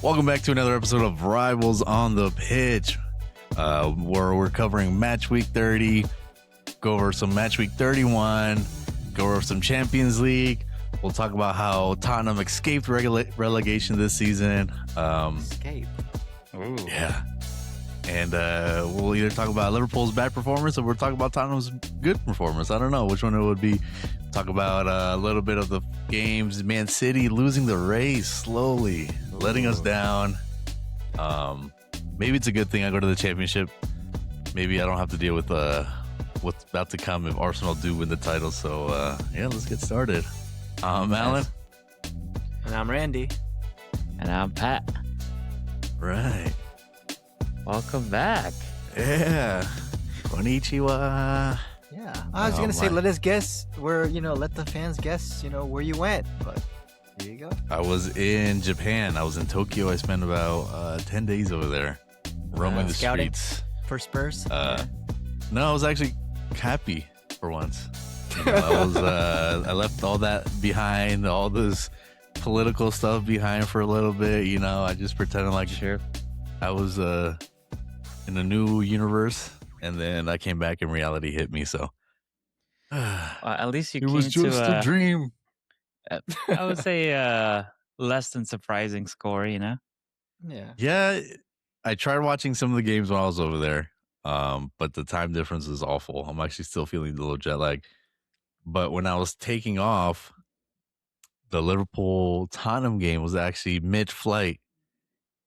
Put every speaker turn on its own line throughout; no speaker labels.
Welcome back to another episode of Rivals on the Pitch, where we're covering match week 30, go over some match week 31, go over some Champions League. We'll talk about how Tottenham escaped relegation this season.
Escape.
Ooh. Yeah. And we'll either talk about Liverpool's bad performance or we'll talk about Tottenham's good performance. I don't know which one it would be. Talk about a little bit of the games. Man City losing the race slowly, letting us down. Maybe it's a good thing I go to the championship. Maybe I don't have to deal with what's about to come if Arsenal do win the title. So, yeah, let's get started. Alan.
And I'm Randy.
And I'm Pat.
Right.
Welcome back.
Yeah. Konnichiwa.
Yeah. I was going to say, let us guess where, let the fans guess, where you went. But here you go.
I was in Japan. I was in Tokyo. I spent about 10 days over there roaming the
scouting
streets.
For Spurs?
No, I was actually happy for once. I left all that behind, all this political stuff behind for a little bit. I just pretended like I was in a new universe, and then I came back and reality hit me. So
at least you
it
came
was just
to
a dream.
I would say less than surprising score.
Yeah.
Yeah, I tried watching some of the games when I was over there, but the time difference is awful. I'm actually still feeling a little jet lag. But when I was taking off, the Liverpool Tottenham game was actually mid-flight.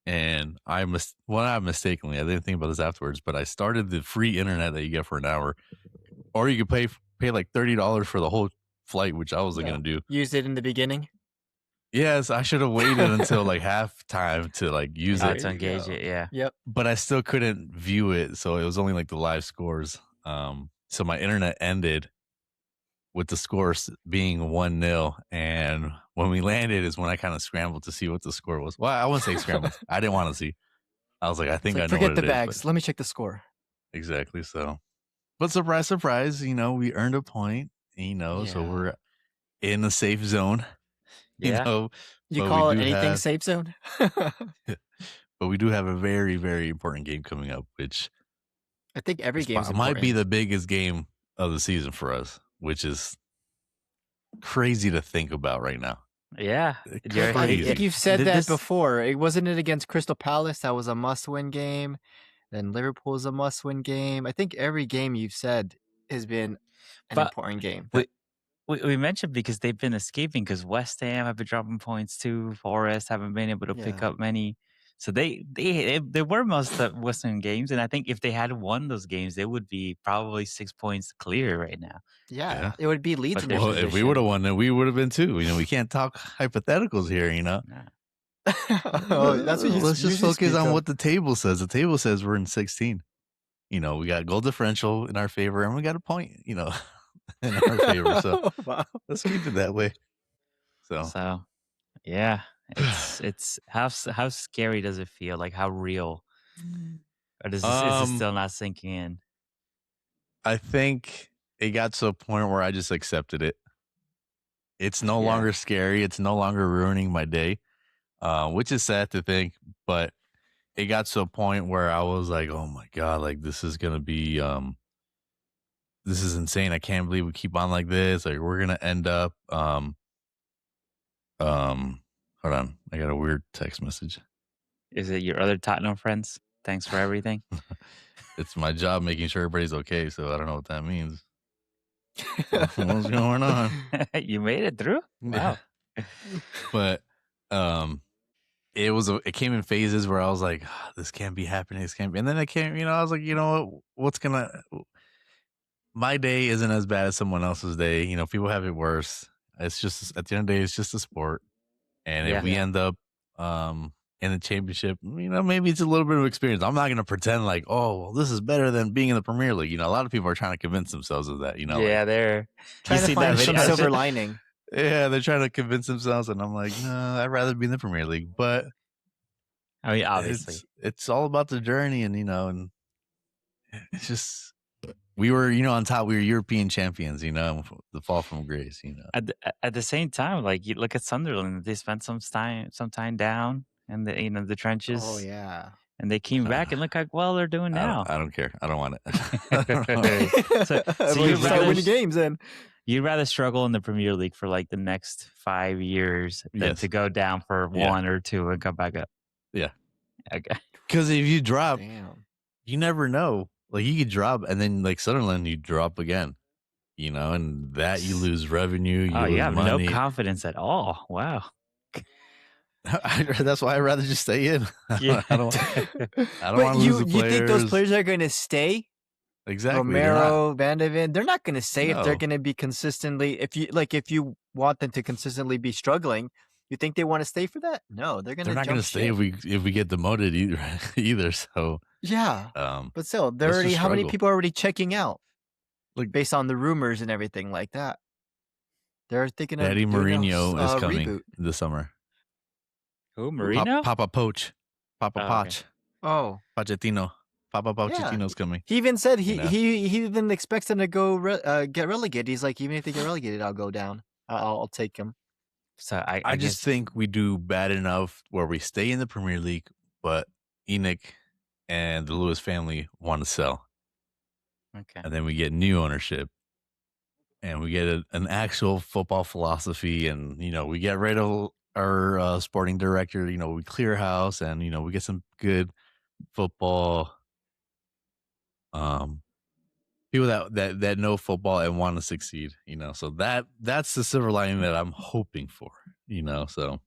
And not mistakenly, I didn't think about this afterwards, but I started the free internet that you get for an hour. Or you could pay like $30 for the whole flight, which I wasn't going to do.
Used it in the beginning?
Yes, I should have waited until like halftime to like use it.
To engage it, yeah.
Yep.
But I still couldn't view it, so it was only like the live scores. So my internet ended with the scores being 1-0, and when we landed is when I kind of scrambled to see what the score was. Well, I wouldn't say scrambled. I didn't want to see. I was like, I think I know
forget
what
the
it
bags.
is,
Let me check the score.
Exactly. So, but surprise, surprise, we earned a point. So we're in a safe zone.
Yeah.
You call it anything safe zone?
But we do have a very, very important game coming up, which
I think every game
might be the biggest game of the season for us, which is crazy to think about right now.
Yeah.
If you've said that before, wasn't it against Crystal Palace? That was a must-win game. Then Liverpool's a must-win game. I think every game you've said has been an important game.
We mentioned because they've been escaping because West Ham have been dropping points too. Forest haven't been able to pick up many. So they were most of Western games, and I think if they had won those games, they would be probably 6 points clear right now.
Yeah. It would be Leeds.
Well, if we would have won, then we would have been too. We can't talk hypotheticals here.
Nah.
That's what
Let's just focus on what the table says. The table says we're in 16. We got goal differential in our favor, and we got a point. In our favor. So
wow.
Let's keep it that way.
So yeah. It's how scary does it feel? Like how real? Or is it still not sinking in?
I think it got to a point where I just accepted it. It's no longer scary. It's no longer ruining my day, which is sad to think. But it got to a point where I was like, oh my God, like this is going to be, this is insane. I can't believe we keep on like this. Like we're going to end up, hold on. I got a weird text message.
Is it your other Tottenham friends? Thanks for everything.
It's my job making sure everybody's okay, so I don't know what that means. What's going on?
You made it through? Wow.
But it came in phases where I was like, this can't be happening. This can't be. And then I can't, I was like, what's my day isn't as bad as someone else's day. People have it worse. It's just, at the end of the day, it's just a sport. And if we end up in the championship, maybe it's a little bit of experience. I'm not going to pretend like, oh, well, this is better than being in the Premier League. A lot of people are trying to convince themselves of that.
Yeah, they're
trying to find some silver lining.
Yeah, they're trying to convince themselves, and I'm like, no, I'd rather be in the Premier League. But
I mean, obviously,
it's all about the journey, and and it's just We were, on top. We were European champions, the fall from grace,
At the same time, like you look at Sunderland, they spent some time down in the
Oh
trenches,
yeah.
and they came back and look how well they're doing now.
I don't care. I don't want it.
so
well,
you'd
start
rather
winning games then.
You'd rather struggle in the Premier League for like the next 5 years than
Yes.
to go down for one or two and come back up.
Yeah.
Okay.
Because if you drop,
Damn.
you never know. Like you could drop, and then like Sunderland, you drop again. And that you lose revenue. You lose
have
money.
no confidence at all. Wow.
That's why I'd rather just stay in.
Yeah.
I don't want to lose the players.
You think those players are going to stay?
Exactly.
Romero, Van de Ven, they're not going to stay if they're
No.
going to be consistently. If you want them to consistently be struggling, you think they want to stay for that? No, they're going to.
They're not going to stay if we get demoted either. So
yeah, but still, they're
let's
already.
just
How many
struggle.
people are already checking out?
Like
based on the rumors and everything like that. They're thinking of
Daddy
doing
Mourinho
a
is coming
reboot.
this summer.
Who, Marino?
Papa Poch. Papa
Oh,
Poch.
okay.
Oh,
Pochettino. Papa Pochettino's coming.
he even said he
You know?
he even expects them to go get relegated. He's like, even if they get relegated, I'll go down. I'll take him.
So
I just think we do bad enough where we stay in the Premier League, but Enoch and the Lewis family want to sell.
Okay.
And then we get new ownership. And we get an actual football philosophy, and we get rid of our sporting director. We clear house, and we get some good football. People that know football and want to succeed. So that's the silver lining that I'm hoping for. So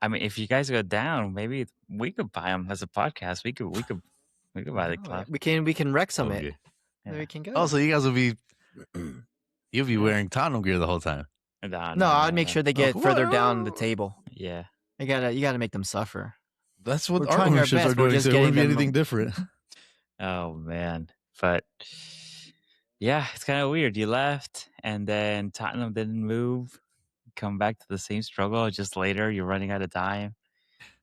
I mean, if you guys go down, maybe we could buy them as a podcast. We could buy the club.
We can wreck some
okay.
it.
Yeah.
We can go.
Also, you guys will be you'll be wearing Tottenham gear the whole time.
No, I'd make sure they get further down the table.
Yeah.
You gotta make them suffer.
That's what
We're
our
trying our
ownerships
best.
are
We're
doing.
just
So it wouldn't be
getting them-
anything different.
Oh man, but yeah, it's kind of weird. You left, and then Tottenham didn't move. Come back to the same struggle. Just later, you're running out of time.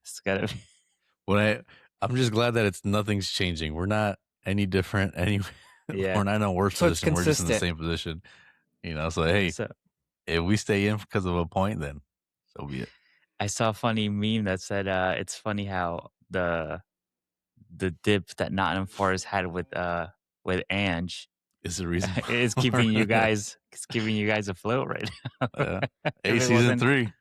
It's gotta be.
I'm just glad that nothing's changing. We're not any different.
Yeah.
We're not in a worse
So it's
position. We're just in the
consistent.
same position. So hey, if we stay in because of a point, then so be it.
I saw a funny meme that said, "It's funny how the dip that Nottingham Forest had with Ange
Is the reason
is keeping you guys afloat right now."
A season 3.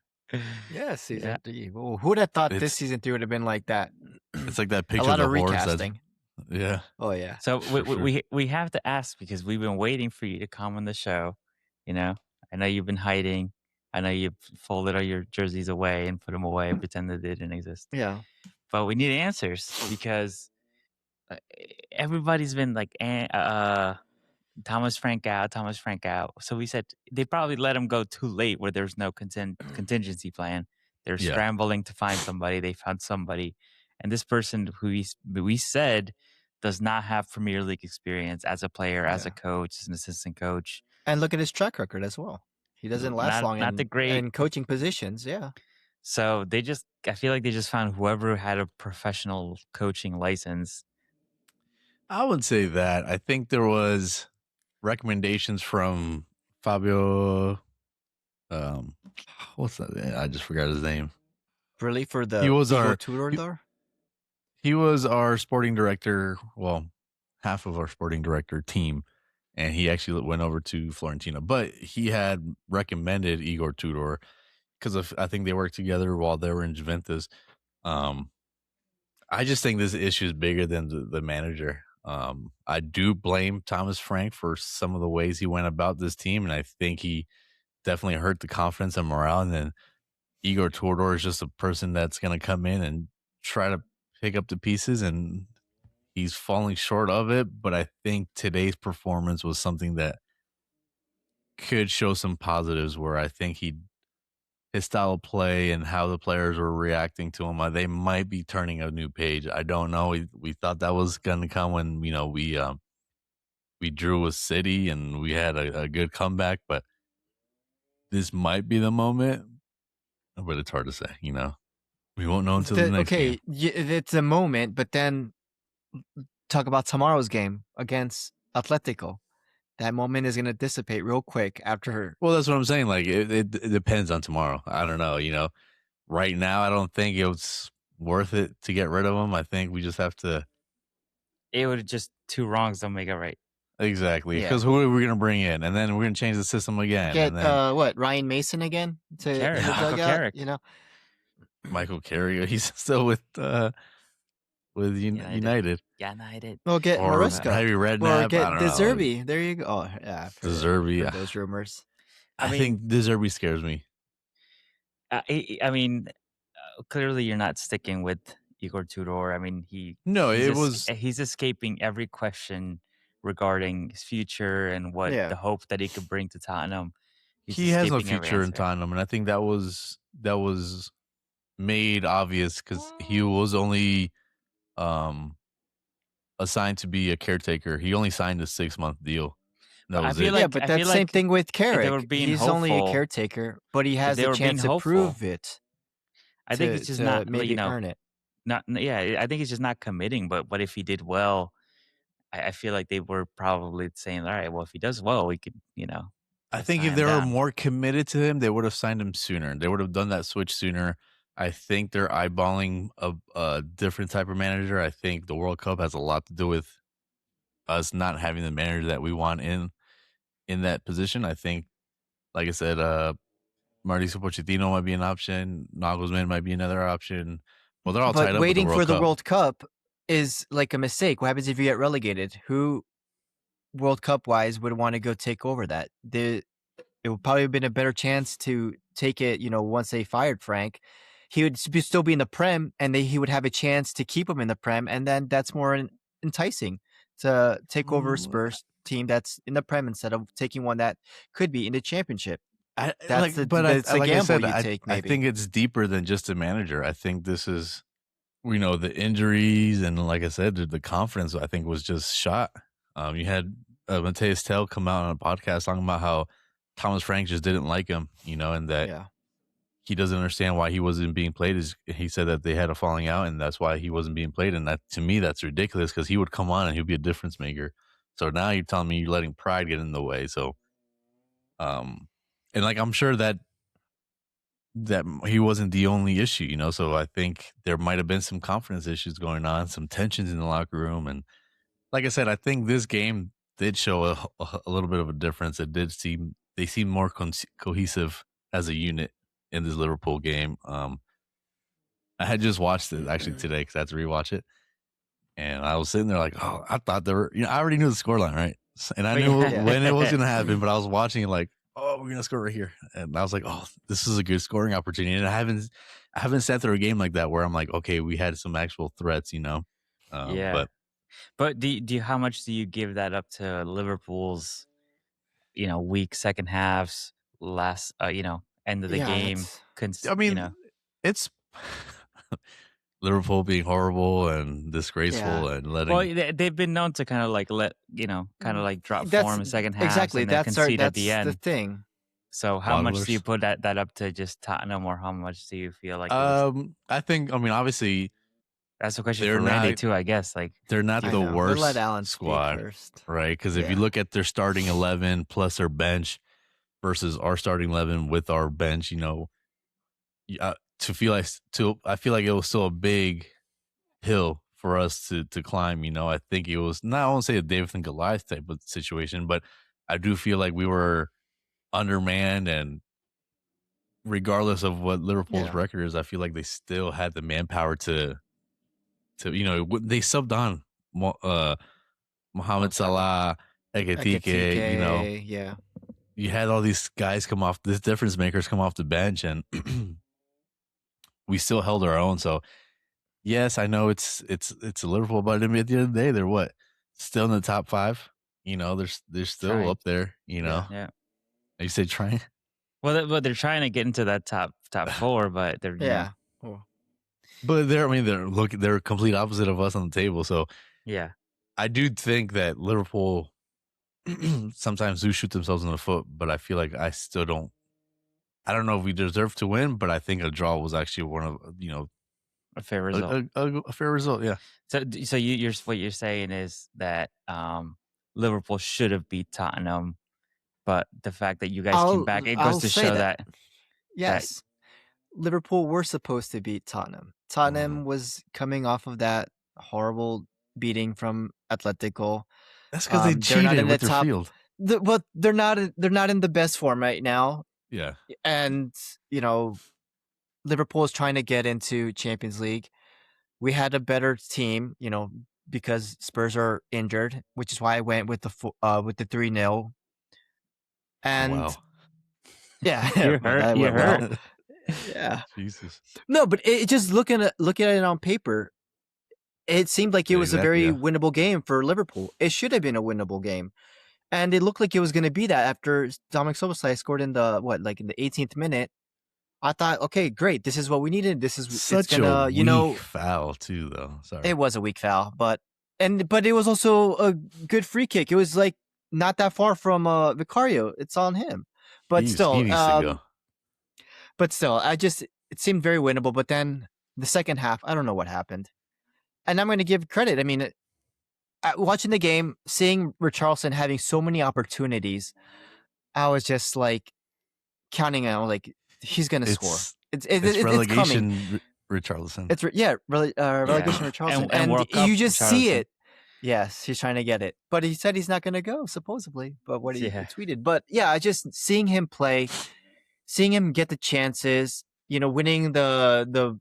Yeah, season 3. Well, who'd have thought this season 3 would have been like that?
It's like that picture
A lot
of
of
the horse.
recasting.
Yeah.
Oh yeah.
So
sure.
we have to ask, because we've been waiting for you to come on the show. I know you've been hiding. I know you folded all your jerseys away and put them away and pretended they didn't exist.
Yeah.
But we need answers, because everybody's been like, Thomas Frank out. So we said they probably let him go too late, where there's no contingency plan. They're scrambling to find somebody. They found somebody. And this person who we said does not have Premier League experience as a player, as a coach, as an assistant coach.
And look at his track record as well. He doesn't last long in coaching positions. Yeah.
So I feel like they just found whoever had a professional coaching license.
I would say that. I think there was recommendations from Fabio. What's that? I just forgot his name.
Really? For the
He was our
tutor?
He was our sporting director. Well, half of our sporting director team. And he actually went over to Fiorentina. But he had recommended Igor Tudor because I think they worked together while they were in Juventus. I just think this issue is bigger than the manager. I do blame Thomas Frank for some of the ways he went about this team, and I think he definitely hurt the confidence and morale. And then Igor Tudor is just a person that's going to come in and try to pick up the pieces, and he's falling short of it. But I think today's performance was something that could show some positives, where I think his style of play and how the players were reacting to him, they might be turning a new page. I don't know. We thought that was going to come when, we drew with City and we had a good comeback, but this might be the moment, but it's hard to say, we won't know until the next game.
It's a moment, but then talk about tomorrow's game against Atletico. That moment is gonna dissipate real quick after.
Well, that's what I'm saying. Like it depends on tomorrow. I don't know. Right now, I don't think it's worth it to get rid of him. I think we just have to
It would just 2 wrongs don't make it right.
exactly
Yeah.
because who are we gonna bring in, and then we're gonna change the system again,
Get
and then
what, Ryan Mason again to
Carrick,
the
Michael
dugout,
Carrick,
Michael Carrier, he's still with
United.
United
United.
Well, get
or
Maresca
Harry
or
Redknapp. I
get
don't
De
know.
Zerbi. There you go. Oh, yeah,
Deserby.
heard those rumors.
I
I
mean
think Deserby scares me.
I mean, clearly you're not sticking with Igor Tudor. I mean,
No, it was
he's escaping every question regarding his future and what
Yeah.
the hope that he could bring to Tottenham. He's
he has no
escaping every
future in
answer.
Tottenham, and I think that was made obvious because he was only um assigned to be a caretaker. He only signed a 6-month deal. That
But
was it.
Yeah, but
I
that's
feel
the same
like
thing with
if they were
Carrick.
being
He's only a
hopeful,
caretaker, but he
if
has
they
the
were being
chance to
hopeful,
prove it
I think it's just
to
not like,
maybe earn it.
not yeah, I think it's just not committing. But what if he did well? I feel like they were probably saying, all right, well, if he does well, we could,
I
let's
think
sign
if
him
they were
down.
more committed to him, they would have signed him sooner. They would have done that switch sooner. I think they're eyeballing a different type of manager. I think the World Cup has a lot to do with us not having the manager that we want in that position. I think, like I said, Mauricio Pochettino might be an option. Nagelsmann might be another option. Well, they're all
But
tied up with the
waiting for
World
the
Cup.
World Cup is like a mistake. What happens if you get relegated? Who World Cup wise would want to go take over that? It would probably have been a better chance to take it, once they fired Frank. He would still be in the Prem, and he would have a chance to keep him in the Prem, and then that's more enticing to take over a
Mm,
Spurs team that's in the Prem instead of taking one that could be in the Championship.
I
That's
like, but
that's a
like I
gamble
said,
you
I
take,
I
maybe.
think it's deeper than just a manager. I think this is, the injuries and like I said, the confidence I think was just shot. You had Mateus Tell come out on a podcast talking about how Thomas Frank just didn't like him, and that
Yeah.
he doesn't understand why he wasn't being played. He said that they had a falling out, and that's why he wasn't being played. And that to me, that's ridiculous because he would come on and he'd be a difference maker. So now you're telling me you're letting pride get in the way. So, and like I'm sure that he wasn't the only issue, So I think there might have been some confidence issues going on, some tensions in the locker room, and like I said, I think this game did show a little bit of a difference. They seemed more cohesive as a unit in this Liverpool game. I had just watched it actually today because I had to rewatch it, and I was sitting there like, oh, I thought they were, I already knew the scoreline, right? And I
But
knew
yeah,
when it was going to happen, but I was watching it like, oh, we're gonna score right here, and I was like, oh, this is a good scoring opportunity. And I haven't sat through a game like that where I'm like, okay, we had some actual threats,
yeah.
But
But how much do you give that up to Liverpool's, weak second halves, last, end of the
Yeah,
game,
that's
I mean, it's Liverpool being horrible and
yeah.
disgraceful and
well,
letting
they've been known to kind of like kind of like drop form in second halves
Exactly.
and then concede at the
That's the
end.
thing.
So how much do you
bottlers.
put that up to just Tottenham, or how much do you feel like it was?
I mean, obviously
That's a question
they're
for Randy
not
too, I guess. Like,
they're
do
not
you,
I
the
know. We'll let
worst
Alan speak
squad,
first.
right? Because if you
Yeah.
look at their starting 11 plus their bench versus our starting 11 with our bench, I feel like it was still a big hill for us to climb. I think it was not, I won't say a David and Goliath type of situation, but I do feel like we were undermanned, and regardless of what Liverpool's
Yeah.
record is, I feel like they still had the manpower to they subbed on Mohamed
Salah.
Salah, Ekitike.
Ekitike, yeah.
You had all these guys these difference makers come off the bench, and we still held our own. So yes, I know it's a Liverpool, but I mean, at the end of the day, they're what, still in the top 5. They're still
Trying.
up there.
Yeah.
yeah.
You say trying.
Well, they're trying to get into that top 4, but they're
Yeah. Oh.
But they're complete opposite of us on the table. So
yeah.
I do think that Liverpool sometimes do shoot themselves in the foot, but I feel like I still don't. I don't know if we deserve to win, but I think a draw was actually one of
A fair result.
a fair result. Yeah.
So what you're saying is that Liverpool should have beat Tottenham, but the fact that you guys came back, it goes
I'll
to
say
show
that.
that
Yes, Liverpool were supposed to beat Tottenham. Tottenham was coming off of that horrible beating from Atletico.
That's because they
They're not
cheated
in the
with their
top.
field.
But they're not. They're not in the best form right now.
Yeah.
And Liverpool is trying to get into Champions League. We had a better team, because Spurs are injured, which is why I went with the 3-0.
Oh,
And
wow.
yeah,
you're
well,
hurt.
that
You're
went well.
hurt.
Yeah.
Jesus.
No, but it just looking at it on paper, it seemed like it
Yeah,
was a
exactly,
very
yeah.
winnable game for Liverpool. It should have been a winnable game. And it looked like it was going to be that after Dominic Szoboszlai scored in the in the 18th minute. I thought, okay, great. This is what we needed. It's
Such a
gonna,
weak foul, too, though. Sorry.
it was a weak foul, but it was also a good free kick. It was like not that far from Vicario. It's on him, but
he
still,
needs to go.
it seemed very winnable. But then the second half, I don't know what happened, and I'm going to give credit. I mean, watching the game, seeing Richarlison having so many opportunities, I was just like counting on like he's going to score.
It's
It's coming.
relegation Richarlison.
It's relegation Richarlison,
And World Cup
you just see
Richarlison.
it. Yes, he's trying to get it, but he said he's not going to go supposedly. But what he tweeted, but yeah, just seeing him play, seeing him get the chances, winning the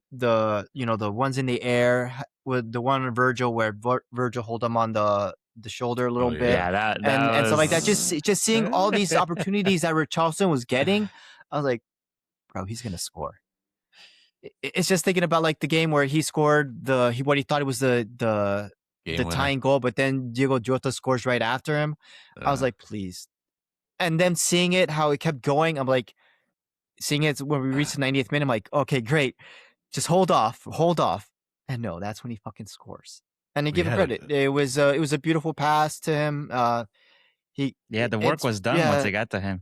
ones in the air with the one on Virgil where Virgil hold him on the shoulder a little bit,
Yeah, that
and stuff like that.
was
Just seeing all these opportunities that Richarlison was getting, I was like, bro, he's gonna score. It's just thinking about like the game where he scored what he thought it was the tying goal, but then Diego Jota scores right after him. I was like, please. And then seeing it, how it kept going, I'm like, seeing it when we reached the 90th minute, I'm like, okay, great. Just hold off. And no, that's when he fucking scores. And I give him credit. It was a beautiful pass to him.
the work was done once it got to him.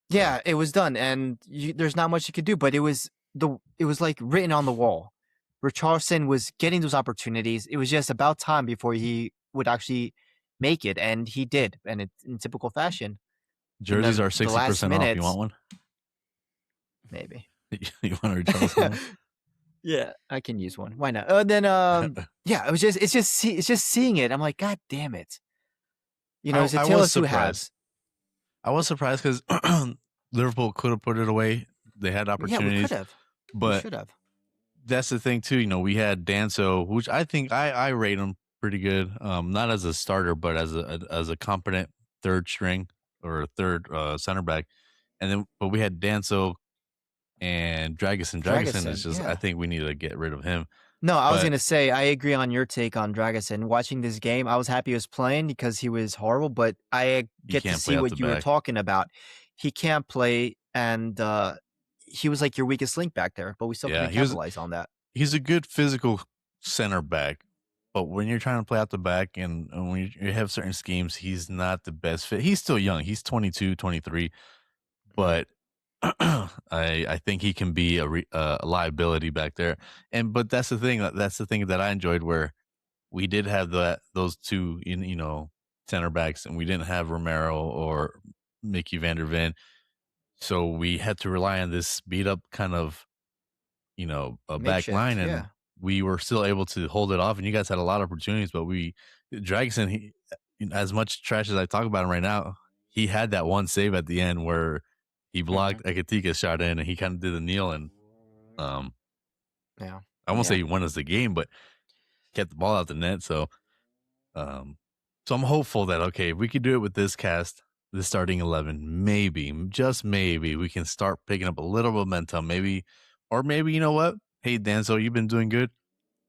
Yeah, it was done, and there's not much you could do. But it was like written on the wall. Richarlison was getting those opportunities. It was just about time before he would actually make it, and he did, and in typical fashion.
Jerseys are 60% off. You want one?
Maybe.
You want a Richarlison one?
Yeah, I can use one. Why not? Then it's just seeing it. I'm like, God damn it! It's a tale of two halves.
I was surprised because Liverpool could have put it away. They had opportunities.
Yeah, we could have.
But
we should have.
That's the thing too. We had Danso, which I think I rate him pretty good. Not as a starter, but as a competent third string or third center back. But we had Danso and Dragusin. Dragusin is just, I think we need to get rid of him.
No, I was going to say, I agree on your take on Dragusin. Watching this game, I was happy he was playing because he was horrible, but I get to see what you were talking about. He can't play, and he was like your weakest link back there, but we still couldn't capitalize on that.
He's a good physical center back, but when you're trying to play out the back and when you have certain schemes, he's not the best fit. He's still young. He's 22, 23, but I think he can be a liability back there. But that's the thing. That's the thing that I enjoyed, where we did have those two center backs, and we didn't have Romero or Mickey van der Ven. So we had to rely on this beat up kind of a back line, and we were still able to hold it off. And you guys had a lot of opportunities, but Dragusin, as much trash as I talk about him right now, he had that one save at the end where he blocked Ekitika's shot in, and he kind of did the kneel, and I won't say he won us the game, but kept the ball out the net. So I'm hopeful that if we could do it with this cast, the starting 11, maybe, just maybe, we can start picking up a little momentum. Maybe you know what? Hey, Danzo, you've been doing good.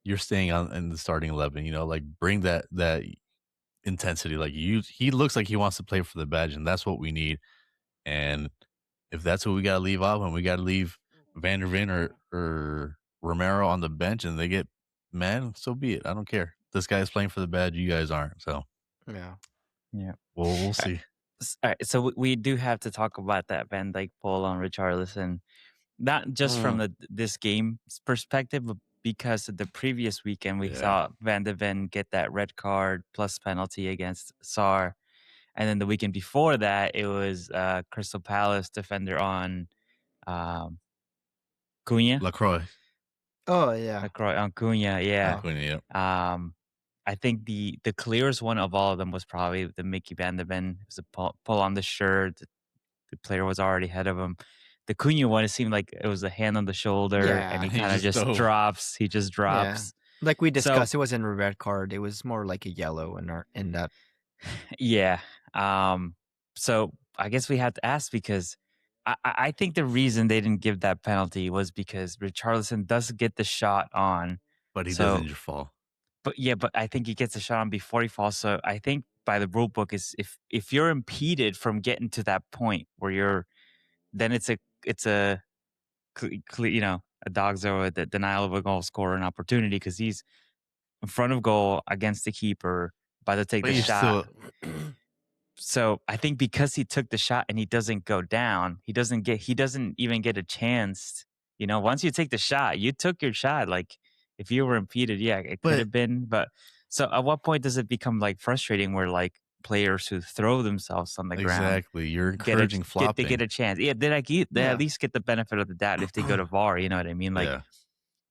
You're staying in the starting 11. Bring that intensity. He looks like he wants to play for the badge, and that's what we need. And if that's what we got to leave off, and we got to leave Van der Ven or Romero on the bench, and they get mad, so be it. I don't care. This guy's playing for the badge. You guys aren't. So
yeah.
We'll see.
All right, so we do have to talk about that Van Dijk pull on Richarlison, not just from this game's perspective, but because of the previous weekend we saw Van de Ven get that red card plus penalty against Sarr. And then the weekend before that, it was Crystal Palace defender on um, Cunha.
LaCroix.
Oh yeah.
LaCroix on Cunha, yeah.
Oh.
Acuna, yep.
I think the clearest one of all of them was probably the Mickey Van de Ven. It was a pull on the shirt. The player was already ahead of him. The Cunha one, it seemed like it was a hand on the shoulder, and
Yeah.
he
He
kind of
just
just
dove.
drops. He just
Yeah.
drops.
Like we
So
discussed, it wasn't a red card. It was more like a yellow in that.
yeah. So I guess we have to ask because I think the reason they didn't give that penalty was because Richarlison does get the shot on.
But he
So,
doesn't just fall.
but yeah, but I think he gets a shot on before he falls. So I think by the rule book is if you're impeded from getting to that point where you're, then it's a a dog's or the denial of a goal scorer an opportunity because he's in front of goal against the keeper about to take
But
the
you're
shot.
still
So I think because he took the shot and he doesn't go down, he doesn't even get a chance. Once you take the shot, you took your shot. Like if you were impeded, yeah, it could
but
have been. But so at what point does it become like frustrating where like players who throw themselves on the ground
exactly. You're
get a
encouraging
they get
flopping.
a chance? Yeah, they at
Yeah.
least get the benefit of the doubt if they go to VAR. You know what I mean? Like
Yeah.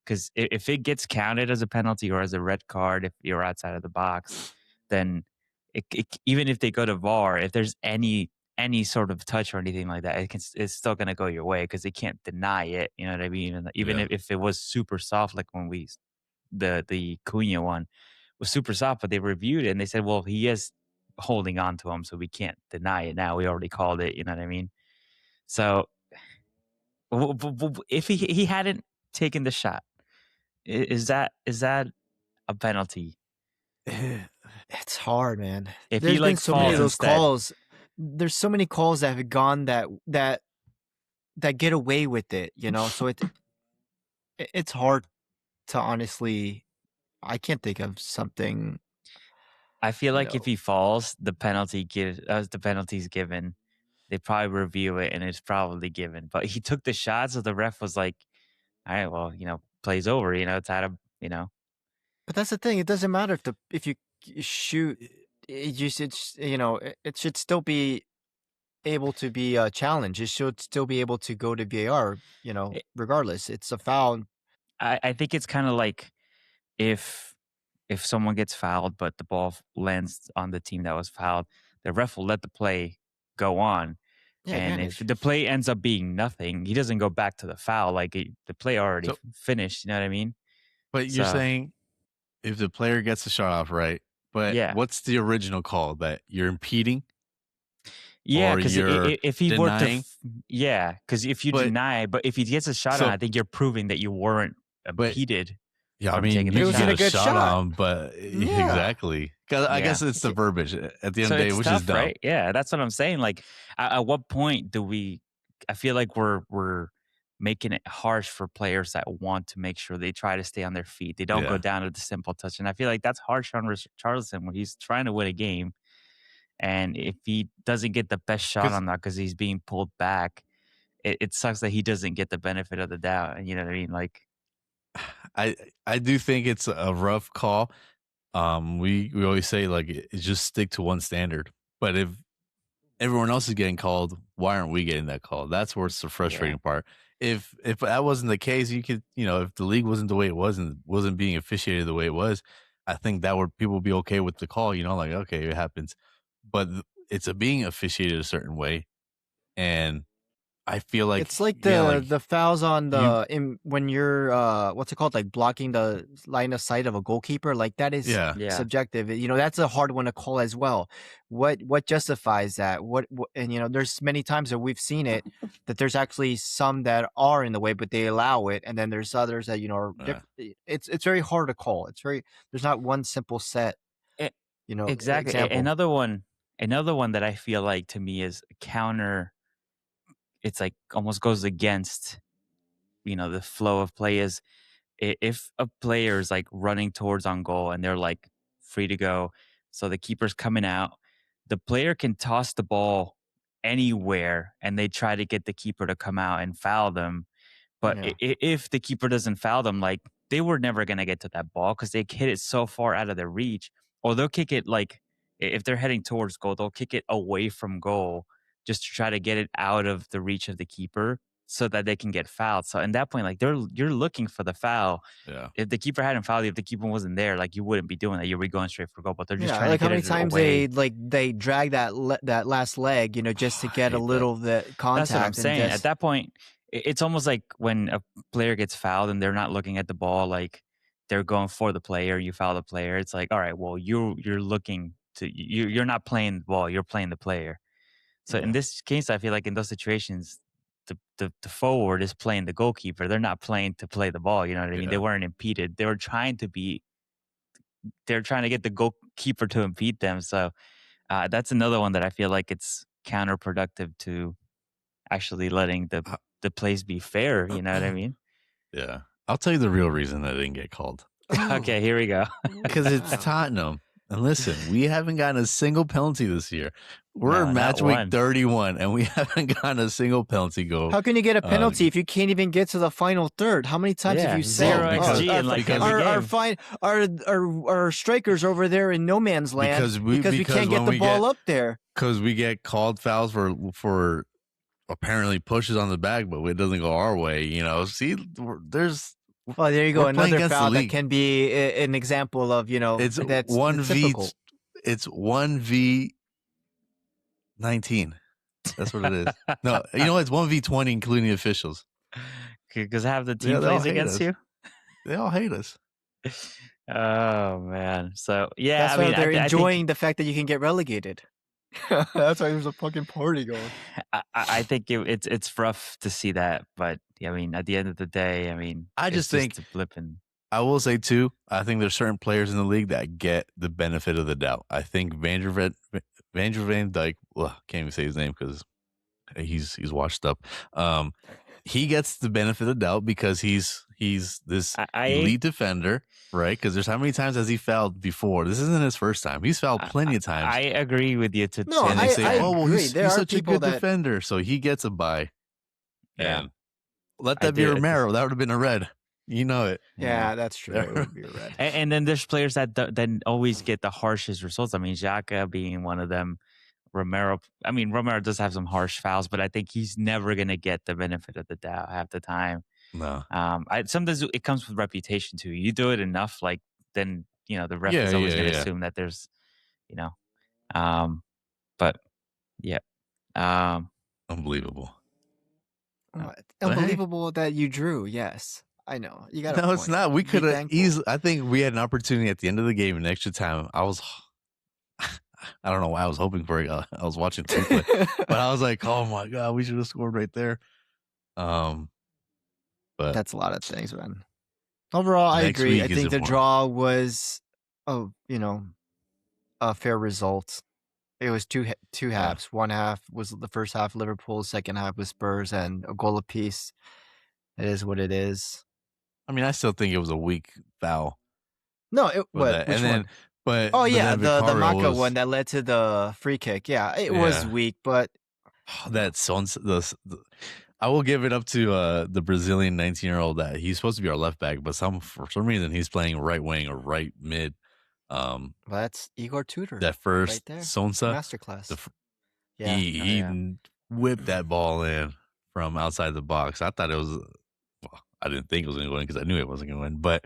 because if it gets counted as a penalty or as a red card if you're outside of the box, then even if they go to VAR, if there's any sort of touch or anything like that, it's still going to go your way because they can't deny it. You know what I mean? And even
Yeah.
if it was super soft, like when the Cunha one was super soft, but they reviewed it and they said, well, he is holding on to him, so we can't deny it now. We already called it. You know what I mean? So if he hadn't taken the shot, is that a penalty?
It's hard, man.
If he
There's been
like
so many of
falls
Yeah.
those
instead,
calls. There's so many calls that have gone that get away with it, So it's hard to honestly. I can't think of something,
I feel
you
like if
know.
he falls, the penalty's given. They probably review it and it's probably given. But he took the shot, so the ref was like, "All right, well, plays over. It's out of
But that's the thing. It doesn't matter if you shoot. You should, it should still be able to be a challenge. It should still be able to go to VAR.
It-
Regardless, it's a foul.
I think it's kind of like if someone gets fouled, but the ball lands on the team that was fouled, the ref will let the play go on.
Yeah,
And if
advantage.
the play ends up being nothing, he doesn't go back to the foul. Like the play already
So
finished. You know what I mean?
but you're
So
saying if the player gets the shot off right, but
yeah,
what's the original call that you're impeding
yeah.
or
Because
you're
if he were to,
denying?
yeah, because if you
But
deny, but if he gets a shot on,
so
I think you're proving that you weren't
but
impeded
yeah, I
from
mean,
taking
you
the
It
could
was in
get
a
a
shot.
good
shot
shot.
on, but
Yeah.
exactly. 'Cause I
Yeah.
guess it's the verbiage at the end
So
of the day,
it's
which is
tough,
dumb.
right? Yeah, that's what I'm saying. Like, at what point do we? I feel like we're making it harsh for players that want to make sure they try to stay on their feet. They don't go
Yeah.
down to the simple touch, and I feel like that's harsh on Richarlison when he's trying to win a game, and if he doesn't get the best shot
'Cause
on that because he's being pulled back, it sucks that he doesn't get the benefit of the doubt. And you know what I mean? Like,
I I do think it's a rough call. We always say like just stick to one standard. But if everyone else is getting called, why aren't we getting that call? That's where it's the
yeah,
frustrating part. If that wasn't the case, you could, if the league wasn't the way it was and wasn't being officiated the way it was, I think that would people would be okay with the call, like okay, it happens. But it's a being officiated a certain way, and I feel like
It's like
yeah, like
the fouls on
you
when you're what's it called, like blocking the line of sight of a goalkeeper, like that is
yeah,
yeah.
subjective. That's a hard one to call as well. What justifies that? What and there's many times that we've seen it that there's actually some that are in the way, but they allow it, and then there's others that are
yeah.
different. It's very hard to call. There's not one simple set
E- exactly.
example.
Another one that I feel like to me is a counter. It's like almost goes against the flow of play is if a player is like running towards on goal and they're like free to go, so the keeper's coming out, the player can toss the ball anywhere and they try to get the keeper to come out and foul them. But
Yeah.
if the keeper doesn't foul them, like they were never going to get to that ball because they hit it so far out of their reach, or they'll kick it like if they're heading towards goal, they'll kick it away from goal just to try to get it out of the reach of the keeper so that they can get fouled. So at that point, like you're looking for the foul.
Yeah.
If the keeper hadn't fouled you, if the keeper wasn't there, like you wouldn't be doing that. You were going straight for goal, but they're just
Yeah,
trying to
like how
get
many
it
times
away.
they drag that last leg, just to
I
get a
hate that.
little bit contact.
That's what I'm saying.
And
At that point, it's almost like when a player gets fouled and they're not looking at the ball, like they're going for the player. You foul the player. It's like, all right, well, you're looking to you're not playing the ball. You're playing the player. So in
Yeah.
this case, I feel like in those situations, the forward is playing the goalkeeper. They're not playing to play the ball. You know what I mean? They
Yeah.
weren't impeded. They were trying to be. They're trying to get the goalkeeper to impede them. So that's another one that I feel like it's counterproductive to actually letting
Uh,
the plays be fair. You know what I mean?
Yeah. I'll tell you the real reason that it didn't get called.
Okay, here we go.
Because it's Tottenham. And listen, we haven't gotten a single penalty this year. We're
No,
in
not
match week
one.
31, and we haven't gotten a single penalty goal.
How can you get a penalty if you can't even get to the final third? How many times have you said
zero XG in like every game?
Our strikers over there in no man's land
Because we
can't get the ball up there?
Because we get called fouls for apparently pushes on the back, but it doesn't go our way. See, there's.
Well, there you go.
We're playing
Another
against the
foul that
league.
can be an example of
It's
that's
1v. It's 1v19. That's what it is. No, it's 1v20, including the officials.
Because half the team
Yeah, they all
plays
hate
against
us.
you.
They all hate us.
Oh man. So yeah,
That's why they're enjoying the fact that you can get relegated. That's why there's a fucking party going.
I think it's rough to see that, but I mean, at the end of the day, I mean,
I just think
a blip in.
I will say too, I think there's certain players in the league that get the benefit of the doubt. I think Van Dijk, can't even say his name because he's washed up. He gets the benefit of the doubt because he's this elite defender, right? Because there's how many times has he fouled before? This isn't his first time. He's fouled plenty of times.
I agree with you.
And they say, oh, well, he's such a good defender, so he gets a bye.
Yeah.
And let that be Romero. That would have been a red. You know it.
Yeah, that's true. It would be a red.
And then there's players that always get the harshest results. I mean, Xhaka being one of them. Romero does have some harsh fouls, but I think he's never going to get the benefit of the doubt half the time.
No.
Sometimes it comes with reputation too. You do it enough, like then the ref is always going to assume that there's, but yeah,
unbelievable.
Unbelievable that you drew. Yes, I know you got.
No, it's not. We could have easily. I think we had an opportunity at the end of the game in extra time. I don't know why I was hoping for it. I was watching the replay, but I was like, "Oh my god, we should have scored right there." But
that's a lot of things, man. Overall, I agree. I think the draw was, a fair result. It was two halves. One half was the first half Liverpool, second half was Spurs, and a goal apiece. It is what it is.
I mean, I still think it was a weak foul.
No, which one?
But
the Maka one that led to the free kick. Yeah, it was weak, but
I will give it up to the Brazilian 19-year-old that he's supposed to be our left back, but for some reason he's playing right wing or right mid.
That's Igor Tudor.
That first
right
Sonsa
masterclass.
He whipped that ball in from outside the box. I thought it was. Well, I didn't think it was going to go in because I knew it wasn't going to win, but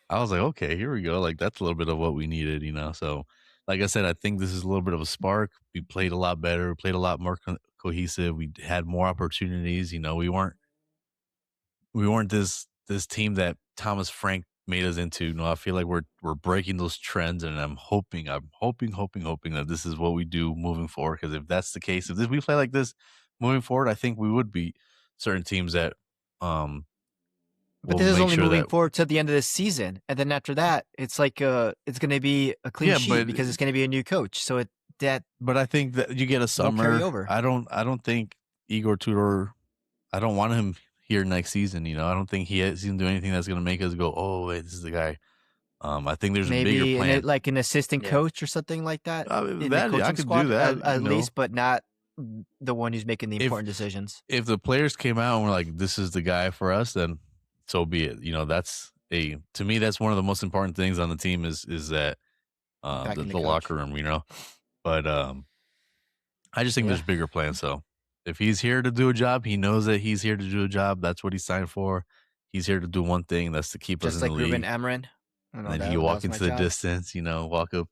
I was like, okay, here we go. Like, that's a little bit of what we needed, So, like I said, I think this is a little bit of a spark. We played a lot better. We played a lot more cohesive. We had more opportunities. We weren't this team that Thomas Frank made us into. I feel like we're breaking those trends, and I'm hoping that this is what we do moving forward. Because if that's the case, if we play like this moving forward, I think we would beat certain teams that.
But this is only moving forward to the end of this season, and then after that, it's like it's going to be a clean sheet because it's going to be a new coach. So
But I think that you get a summer. I don't think Igor Tudor. I don't want him here next season. I don't think he's going to do anything that's going to make us go, oh wait, this is the guy. I think there's a bigger plan,
like an assistant coach or something like that.
I could do that
at least, but not the one who's making the important decisions.
If the players came out and were like, "This is the guy for us," then so be it. To me, that's one of the most important things on the team is that
Back in the
the
coach.
locker room, you know. But I just think
Yeah.
there's bigger plans. So if he's here to do a job, he knows that he's here to do a job. That's what he signed for. He's here to do one thing. That's to keep us
Just
in the
like Ruben
league.
Amrin. You
And
know,
then he
that
walk
was my
into the
job.
distance, you know, walk up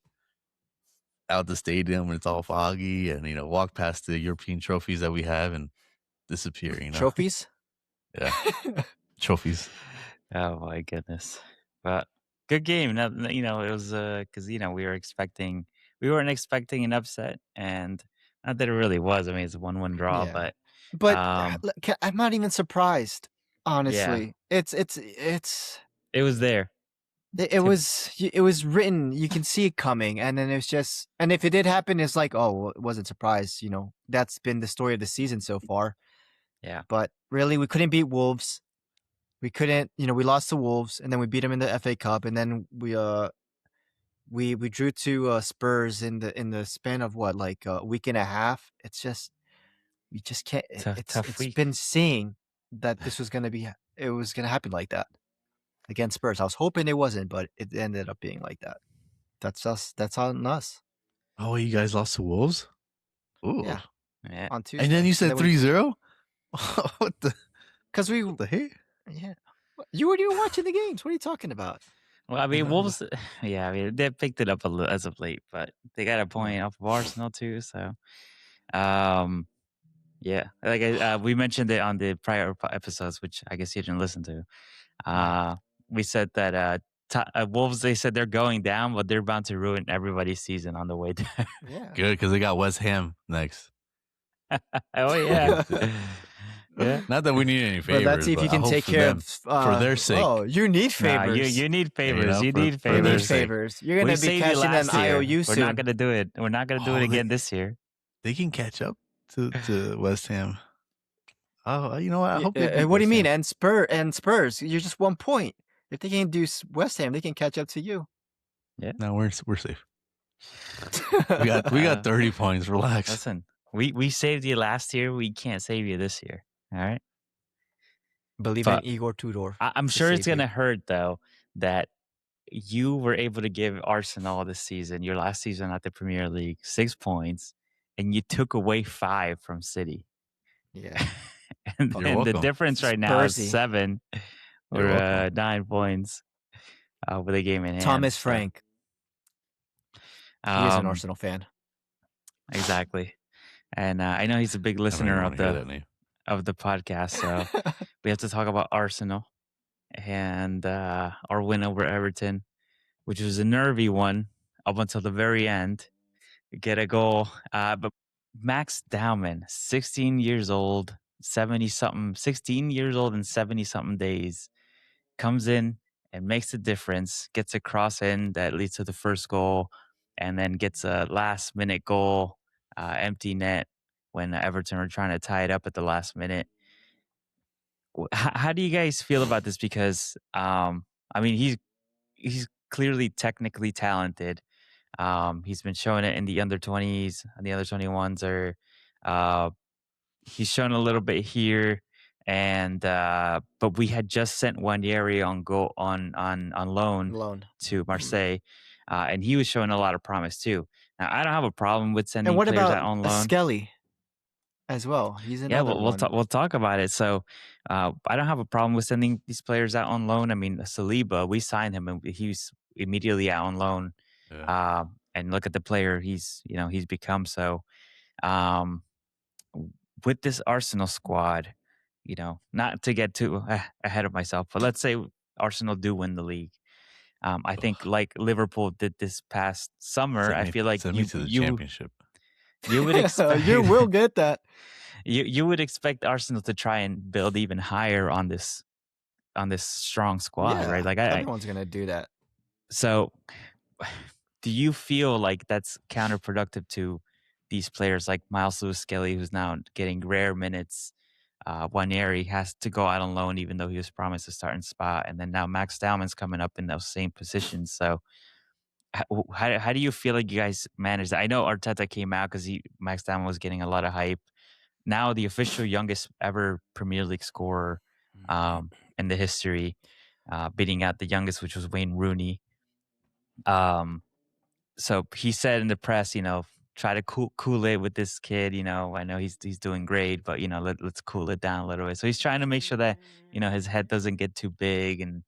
out the stadium and it's all foggy, and you know, walk past the European trophies that we have and disappear. You know,
Trophies?
yeah, trophies.
Oh my goodness. But good game. You know, it was because you know we weren't expecting an upset, and not that it really was. I mean, it's a 1-1 draw,
Yeah.
but
But
um,
I'm not even surprised,
yeah,
honestly. It's
it was there. Tip,
it was written. You can see it coming, and then it's just and if it did happen, it's like, oh, well, it wasn't surprised. You know, that's been the story of the season so far.
yeah,
But really, we couldn't beat Wolves. We couldn't. You know, we lost to Wolves, and then we beat them in the FA Cup, and then we drew to Spurs in the span of what, like a week and a half. It's just we just can't.
tough
It's
week.
been seeing that this was gonna be. It was gonna happen like that against Spurs. I was hoping it wasn't, but it ended up being like that. That's us. That's on us.
Oh, you guys lost to Wolves? Ooh.
Yeah,
Yeah.
on
And then
Tuesday,
you
and
said
then we
3-0? What the
because we
what the heck?
yeah. You weren't even watching the games. What are you talking about?
Well, I
I
mean,
know.
Wolves. Yeah, I mean, they picked it up as of late, but they got a
Yeah,
point off of Arsenal too. So, um, yeah, like we mentioned it on the prior episodes, which I guess you didn't listen to.
yeah,
Uh, we said that Wolves. They said they're going down, but they're bound to ruin everybody's season on the way down.
yeah.
Good, because they got West Ham next.
Oh yeah,
Good.
yeah.
Not that we need any
But let's
favors,
see if
but
you
I
can
hope
take
for
care
them,
of.
for their sake,
Oh, you need
Nah,
favors.
you need
you
favors.
know,
You need
for
You
their
need
favors.
sake.
favors. You're
We
gonna be
saved you
cashing an
last year.
IOU
We're not
soon.
gonna do it. We're not gonna do it
Oh,
again this year.
they can catch up to West Ham. Oh, you know what? I hope they beat
What do you
West
mean?
Ham.
And Spurs, you're just 1 point. If they can't do West Ham, they can catch up to you.
Yeah.
No, we're safe. We got 30 points. Relax.
Listen, we saved you last year. We can't save you this year. All right.
Believe in
But
Igor Tudor
I'm
to
sure it's
save you.
gonna hurt though that you were able to give Arsenal this season, your last season at the Premier League, 6 points, and you took away 5 from City.
Yeah.
You're
And the
welcome.
difference right now is
Spursy.
7 or
You're welcome.
9 points with a game in hand.
Thomas
So,
Frank. He is an
um,
Arsenal fan.
exactly. And I know he's a big
I don't even
listener
want to hear that name.
of the podcast, so we have to talk about Arsenal and our win over Everton, which was a nervy one up until the very end. Get a goal, but Max Dowman, 16 years old, 70 something, 16 years old and 70 something days, comes in and makes the difference. Gets a cross in that leads to the first goal, and then gets a last minute goal, empty net when Everton were trying to tie it up at the last minute. How do you guys feel about this? Because I mean, he's clearly technically talented. He's been showing it in the under 20s and the under 21s. Or he's shown a little bit here, and but we had just sent Wanyeri on loan
Loan.
to Marseille, and he was showing a lot of promise too. Now I don't have a problem with
And
sending
what
players
about
out on
a
loan.
Skelly as well? He's
Yeah,
another
we'll
one.
talk. We'll talk about it. So, I don't have a problem with sending these players out on loan. I mean, Saliba, we signed him, and he's immediately out on loan.
Yeah.
And look at the player he's become. So, um, with this Arsenal squad, not to get too ahead of myself, but let's say Arsenal do win the league. I think
Ugh.
like Liverpool did this past summer. I feel like
Send me to the championship.
you would expect
You will get that.
you would expect Arsenal to try and build even higher on this strong squad, right?
Yeah,
Like
everyone's gonna do that.
so do you feel like that's counterproductive to these players like Miles Lewis Skelly, who's now getting rare minutes? Wanieri has to go out on loan, even though he was promised a starting spot, and then now Max Dowman's coming up in those same positions. So, how do you feel like you guys managed that? I know Arteta came out because Max Dowman was getting a lot of hype. Now the official youngest ever Premier League scorer in the history, beating out the youngest, which was Wayne Rooney. Um, so he said in the press, try to cool it with this kid. I know he's doing great, but let's cool it down a little bit. So he's trying to make sure that his head doesn't get too big. And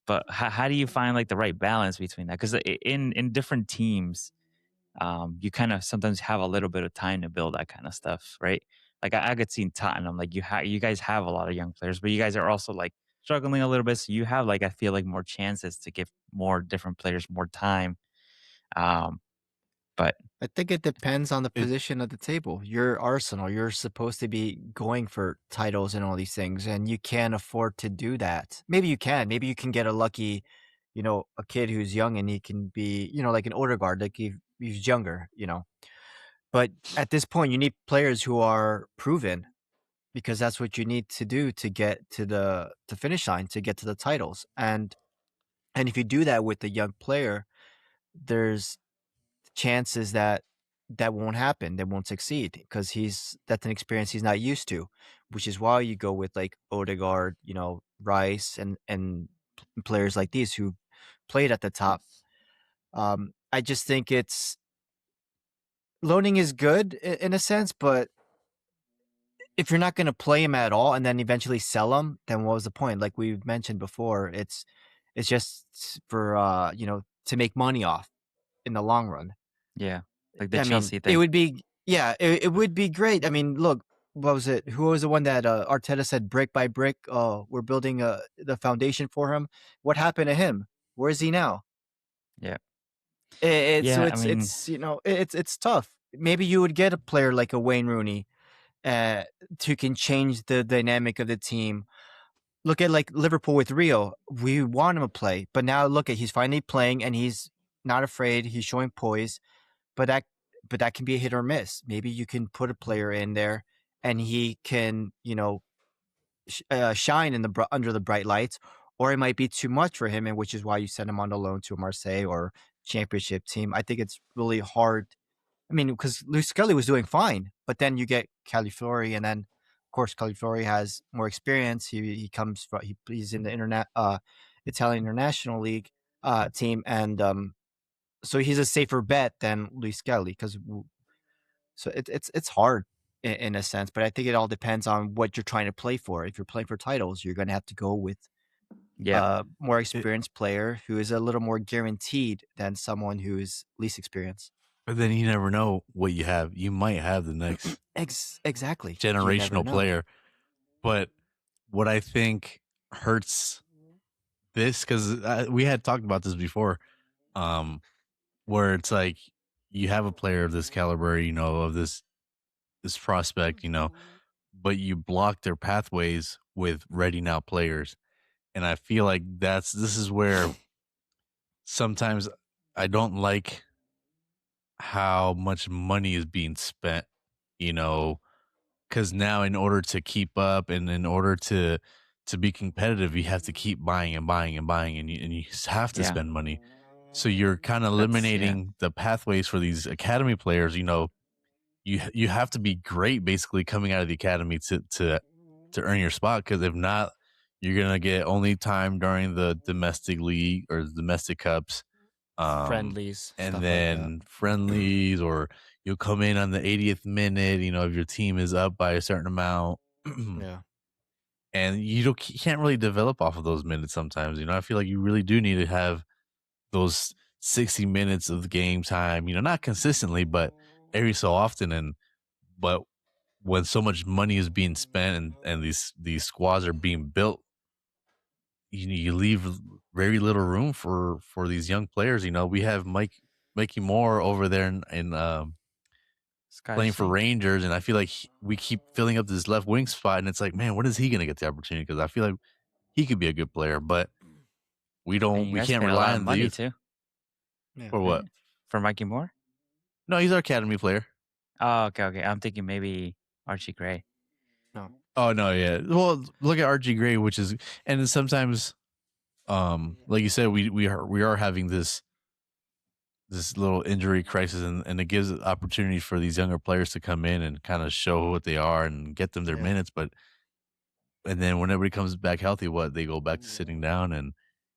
but how do you find like the right balance between that? Because in different teams, you kind of sometimes have a little bit of time to build that kind of stuff, right? Like I could see in Tottenham, like you guys have a lot of young players, but you guys are also like struggling a little bit. So you have like I feel like more chances to give more different players more time. Um, but
I think it depends on the
It
position of the table. You're Arsenal. You're supposed to be going for titles and all these things, and you can't afford to do that. Maybe you can. Maybe you can get a lucky, a kid who's young and he can be, like an Odegaard, like he's younger. But at this point, you need players who are proven because that's what you need to do to get to the finish line, to get to the titles. And if you do that with a young player, there's chances that that won't happen, that won't succeed because that's an experience he's not used to, which is why you go with like Odegaard, Rice and players like these who played at the top. I just think it's loaning is good in a sense, but if you're not going to play him at all and then eventually sell him, then what was the point? Like we mentioned before, it's just for to make money off in the long run.
yeah, like the
I mean,
Chelsea
it
thing.
would be yeah, it would be great. I mean, look, what was it? Who was the one that Arteta said brick by brick? We're building the foundation for him. What happened to him? Where is he now?
Yeah,
So
yeah. I mean,
it's tough. Maybe you would get a player like a Wayne Rooney, uh, who can change the dynamic of the team. Look at like Liverpool with Rio. We want him to play, but now look at he's finally playing and he's not afraid. He's showing poise. But that can be a hit or miss. Maybe you can put a player in there and he can, shine under the bright lights, or it might be too much for him, and which is why you send him on a loan to a Marseille or championship team. I think it's really hard. I mean, because Luis Scully was doing fine, but then you get Califiori, and then of course Califiori has more experience. He comes from he's in the Italian International League team, and so he's a safer bet than Luis Scully because so it's hard in a sense, but I think it all depends on what you're trying to play for. If you're playing for titles, you're going to have to go with
yeah,
a more
it
experienced player who is a little more guaranteed than someone who is least experienced.
but then you never know what you have. You might have the next
Exactly. You never
generational
know.
player, but what I think hurts this because we had talked about this before, um, where it's like you have a player of this caliber, of this prospect, but you block their pathways with ready now players, and I feel like this is where sometimes I don't like how much money is being spent, you know, because now in order to keep up and in order to be competitive, you have to keep buying and buying and buying, and you have to
yeah.
spend money. So you're kind of
That's yeah,
eliminating the pathways for these academy players. You have to be great basically coming out of the academy to earn your spot. Because if not, you're gonna get only time during the domestic league or the domestic cups,
Friendlies,
and
stuff like that.
then friendlies, or you'll come in on the 80th minute, if your team is up by a certain amount.
Yeah.
And you can't really develop off of those minutes sometimes. I feel like you really do need to have those 60 minutes of game time, not consistently, but every so often. But when so much money is being spent and these squads are being built, you leave very little room for these young players. We have Mikey Moore over there in
Scottish
playing for
Sea.
Rangers, and I feel like we keep filling up this left wing spot, and it's like, man, when is he going to get the opportunity? Because I feel like he could be a good player, but
And you
we
guys
can't
paid a
rely
lot of
on the
money
youth.
too,
Yeah.
For what?
right? For Mikey Moore.
No, he's our academy player.
Oh, okay, okay. I'm thinking maybe Archie Gray.
No.
Oh no, yeah. Well, look at RG Gray, which is, and then sometimes, like you said, we are having this little injury crisis, and it gives opportunities for these younger players to come in and kind of show what they are and get them their
Yeah.
minutes. But and then when everybody comes back healthy, what they go back to sitting down, and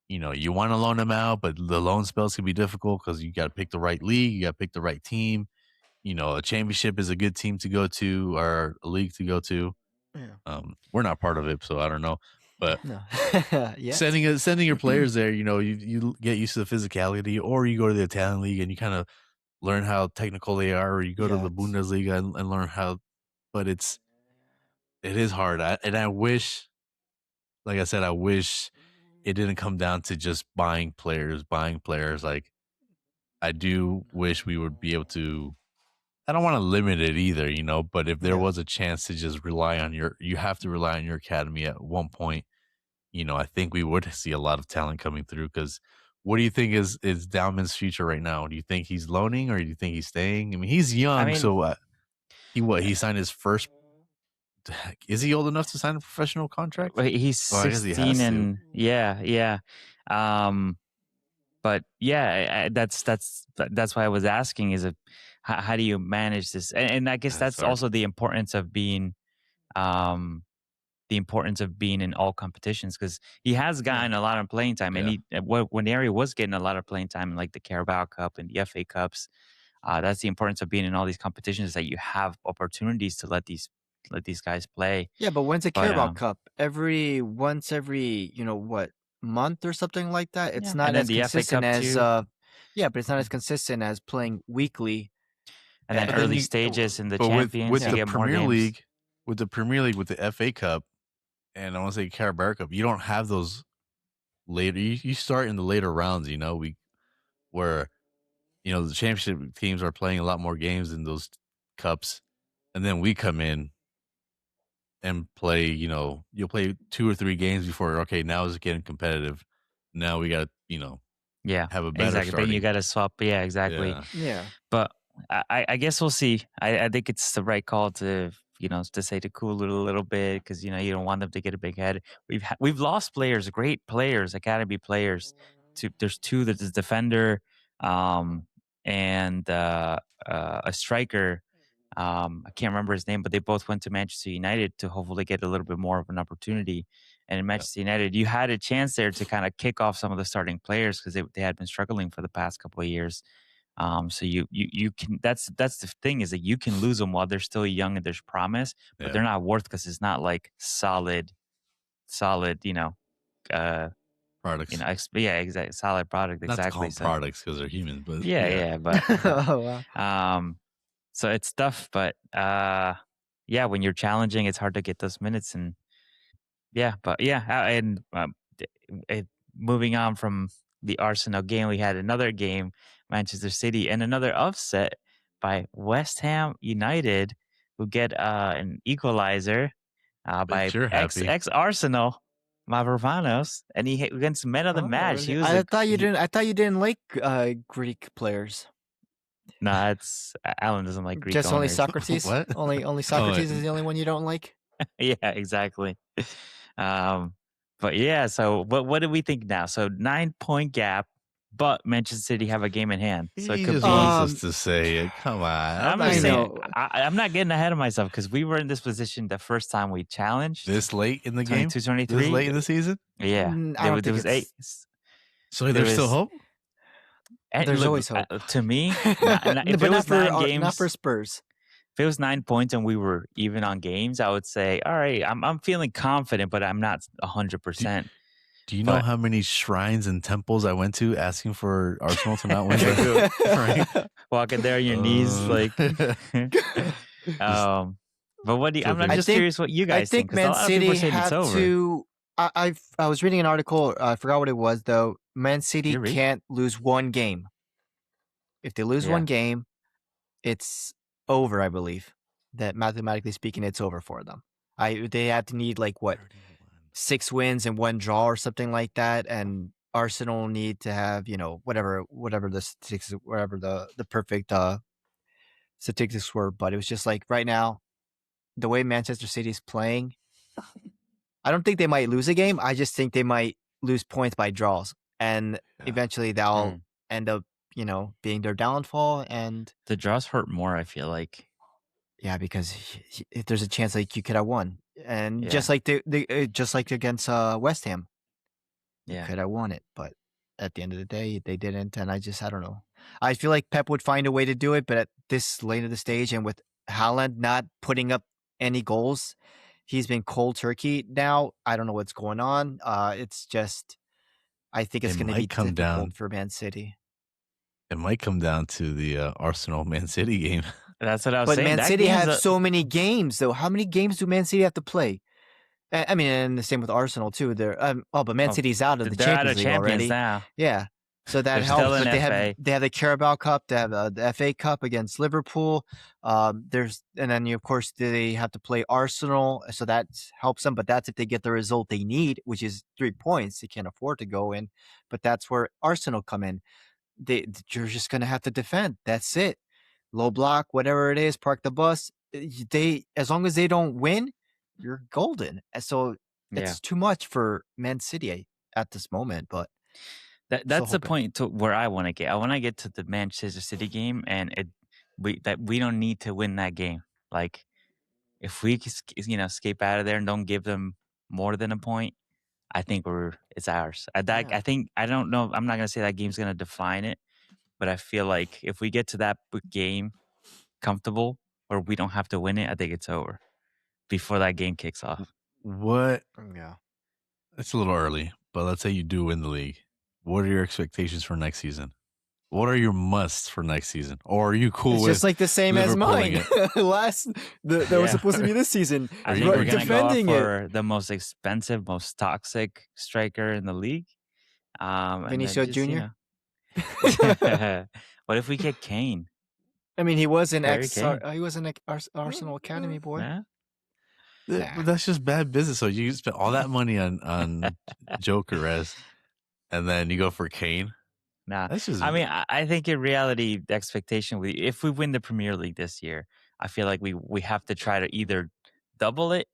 you want to loan him out, but the loan spells can be difficult because you got to pick the right league, you got to pick the right team. A championship is a good team to go to or a league to go to.
Yeah.
We're not part of it, so I don't know. But
No. Yet.
sending your players there, you get used to the physicality, or you go to the Italian league and you kind of learn how technical they are, or you go to the Bundesliga and learn how. But it is hard, and I wish, like I said, I wish it didn't come down to just buying players. Like I do wish we would be able to. I don't want to limit it either, but if there was a chance to just you have to rely on your academy at one point, I think we would see a lot of talent coming through. Because what do you think is Dowman's future right now? Do you think he's loaning or do you think he's staying? I mean, he's
I
young,
mean,
so he signed his first. Is he old enough to sign a professional contract?
he's
I guess he
16
has to.
and yeah. But yeah, that's why I was asking is how do you manage this? And I guess that's
hard.
also the importance of being in all competitions, because he has gotten a lot of playing time, and when Ari was getting a lot of playing time in like the Carabao Cup and the FA Cups, that's the importance of being in all these competitions, that you have opportunities to let these guys play.
Yeah, but when's the Carabao Cup? Once every month or something like that. It's not as consistent as but it's not as consistent as playing weekly.
And then early stages in the Champions,
with the
get
Premier
more
League,
games.
with the Premier League, with the FA Cup, and I want to say Carabao Cup, you don't have those later. You start in the later rounds. Where the championship teams are playing a lot more games in those cups, and then we come in and play. You'll play 2 or 3 games before. Okay, now it's getting competitive. Now we got to have a better
exactly.
starting.
But you got to swap. Yeah, exactly.
Yeah.
But I guess we'll see. I think it's the right call to say to cool it a little bit, because you don't want them to get a big head. We've lost players, great players, academy players. There's 2. There's a defender, and a striker. I can't remember his name, but they both went to Manchester United to hopefully get a little bit more of an opportunity. And in Manchester United, you had a chance there to kind of kick off some of the starting players, because they had been struggling for the past couple of years. So you can, that's the thing, is that you can lose them while they're still young and there's promise, but they're not worth, because it's not like solid,
products.
Exactly, solid product.
Not to call
Exactly.
them products because they're humans, but
but so it's tough, but when you're challenging, it's hard to get those minutes, and moving on from the Arsenal game, we had another game, Manchester City, and another upset by West Ham United, who get an equalizer by ex Arsenal Mavropanos, and he against man of the match.
Really? I thought you didn't like Greek players.
No, it's Alan doesn't like Greek.
Just
owners.
only Socrates.
What?
Only Socrates is the only one you don't like.
Yeah, exactly. But yeah, so what do we think now? So 9-point gap, but Manchester City have a game in hand. So
He
it could
just
be.
wants us to say it. Come on.
I'm not saying. I'm not getting ahead of myself, because we were in this position the first time we challenged.
This late in the game?
22-23?
This late in the season?
Yeah. There was 8.
So there's still hope?
There's always hope.
To me, if it was 9 games,
not for Spurs.
If it was 9 points and we were even on games, I would say, all right, I'm feeling confident, but I'm not 100%.
Do you know how many shrines and temples I went to asking for Arsenal to not win?
Right? Walking there on your knees, like. But what do you? I'm just curious what you guys think.
I think Man City have to. I was reading an article. I forgot what it was though. Man City can't lose one game. If they lose one game, it's over. I believe that mathematically speaking, it's over for them. They have to need like what 6 wins and 1 draw or something like that, and Arsenal need to have whatever the statistics, whatever the perfect statistics were. But it was just like right now, the way Manchester City is playing, I don't think they might lose a game. I just think they might lose points by draws, and eventually that'll end up being their downfall. And
the draws hurt more, I feel like.
Yeah, because there's a chance like you could have won, and just like just like against West Ham. They
Yeah.
could have won it, but at the end of the day, they didn't, and I don't know. I feel like Pep would find a way to do it, but at this late of the stage and with Haaland not putting up any goals, he's been cold turkey now. I don't know what's going on. It's just I think it's
It
gonna
might
be
come
difficult
down
for Man City.
it might come down to the, Arsenal Man City game.
That's what I was
But
saying.
Man
That
City
game's
have
a
so many games, though. How many games do Man City have to play? I mean, and the same with Arsenal too. But Man
oh,
City's out of the
they're out
Champions
of
League
champions
already.
now.
Yeah, so that
They're
helps.
still in
But
FA.
they have the Carabao Cup, they have the FA Cup against Liverpool. And then of course they have to play Arsenal, so that helps them. But that's if they get the result they need, which is 3 points. They can't afford to go in, but that's where Arsenal come in. You're just gonna have to defend. That's it. Low block, whatever it is, park the bus. They as long as they don't win, you're golden. And so
Yeah.
it's too much for Man City at this moment, but still
That's the
hoping.
point to where I want to get. I want to get to the Manchester City game, and we don't need to win that game. Like if we escape out of there and don't give them more than a point, I think it's ours.
Yeah.
I think I don't know. I'm not gonna say that game's gonna define it, but I feel like if we get to that game comfortable where we don't have to win it, I think it's over before that game kicks off.
What
Yeah.
It's a little early, but let's say you do win the league. What are your expectations for next season? What are your musts for next season? Or are you cool
It's
with
just like the same as
Liverpooling
mine. That
Yeah.
was supposed to be this season.
I
Are
think
you-
we're
are you-
gonna go
defending it.
for the most expensive, most toxic striker in the league. And then
Benicio
just,
Jr.?
what if we get Kane?
I mean, he was an
Harry Kane.
Arsenal Academy boy.
Yeah.
But that's just bad business. So you spend all that money on Jokeres, and then you go for Kane.
Nah.
That's just.
I mean, I think in reality, the expectation if we win the Premier League this year, I feel like we have to try to either double it,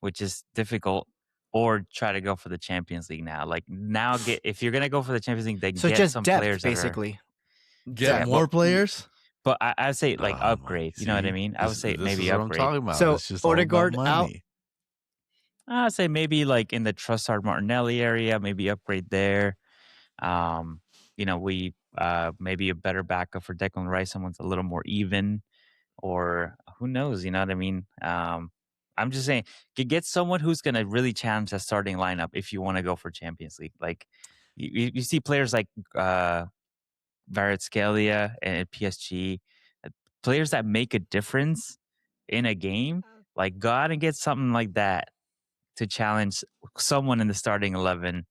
which is difficult, or try to go for the Champions League now. Like now, if you're gonna go for the Champions League, then
So
get
just
some
depth,
players
basically.
Get
Yeah,
more
but-
players.
But I'd say like
Oh my-
upgrade. You know what I
see,
mean? I would say
this
maybe
is what
upgrade.
I'm talking about.
So,
It's just all about
Odegaard out?
money.
I'd say maybe like in the Trossard Martinelli area, maybe upgrade there. We maybe a better backup for Declan Rice, someone's a little more even, or who knows? You know what I mean? I'm just saying, get someone who's gonna really challenge that starting lineup if you want to go for Champions League. Like you see players like Kvaratskhelia and PSG, players that make a difference in a game. Like go out and get something like that to challenge someone in the starting 11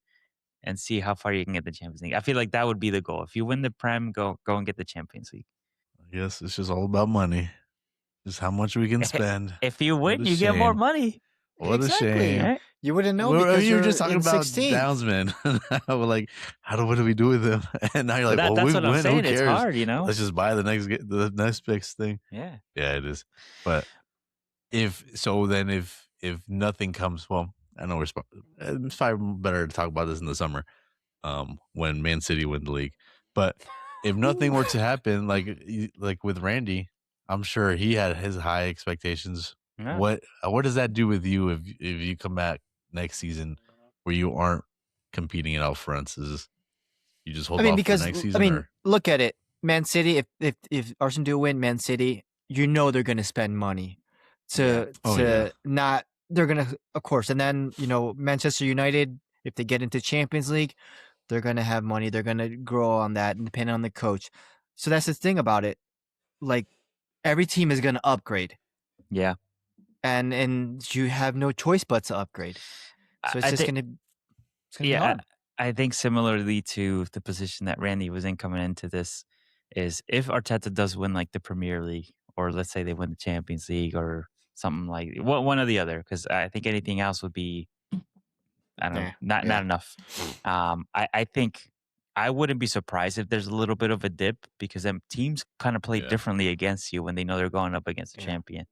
and see how far you can get the Champions League. I feel like that would be the goal. If you win the Prem, go and get the Champions League.
I guess it's just all about money. Just how much we can spend.
If you win,
What a
you get more
shame.
money.
What
Exactly.
a shame.
Right?
You wouldn't know
Well,
because
you were
you're
just talking
in
about
16th.
Downsman. We're like, what do we do with him? And now you're like,
That's
we
what
win.
I'm saying.
Who
It's
cares?
hard, you know?
Let's just buy the next fix thing.
Yeah.
Yeah, it is. But if nothing comes, well, I know it's probably better to talk about this in the summer, when Man City win the league. But if nothing were to happen, like with Randy, I'm sure he had his high expectations.
Yeah.
What does that do with you if you come back next season where you aren't competing at out fronts? Is you just hold off
because
for next season? Or?
look at it. Man City, if Arsenal do win, Man City, you know they're going to spend money to not. They're going to, of course, and then Manchester United, if they get into Champions League, they're going to have money. They're going to grow on that, and depending on the coach. So that's the thing about it. Like every team is going to upgrade.
Yeah.
And you have no choice but to upgrade. So it's just going to be hard.
I think similarly to the position that Randy was in coming into this is if Arteta does win like the Premier League, or let's say they win the Champions League or something like one or the other, because I think anything else would be, I don't know, not enough. I think I wouldn't be surprised if there's a little bit of a dip because then teams kind of play differently against you when they know they're going up against a champion.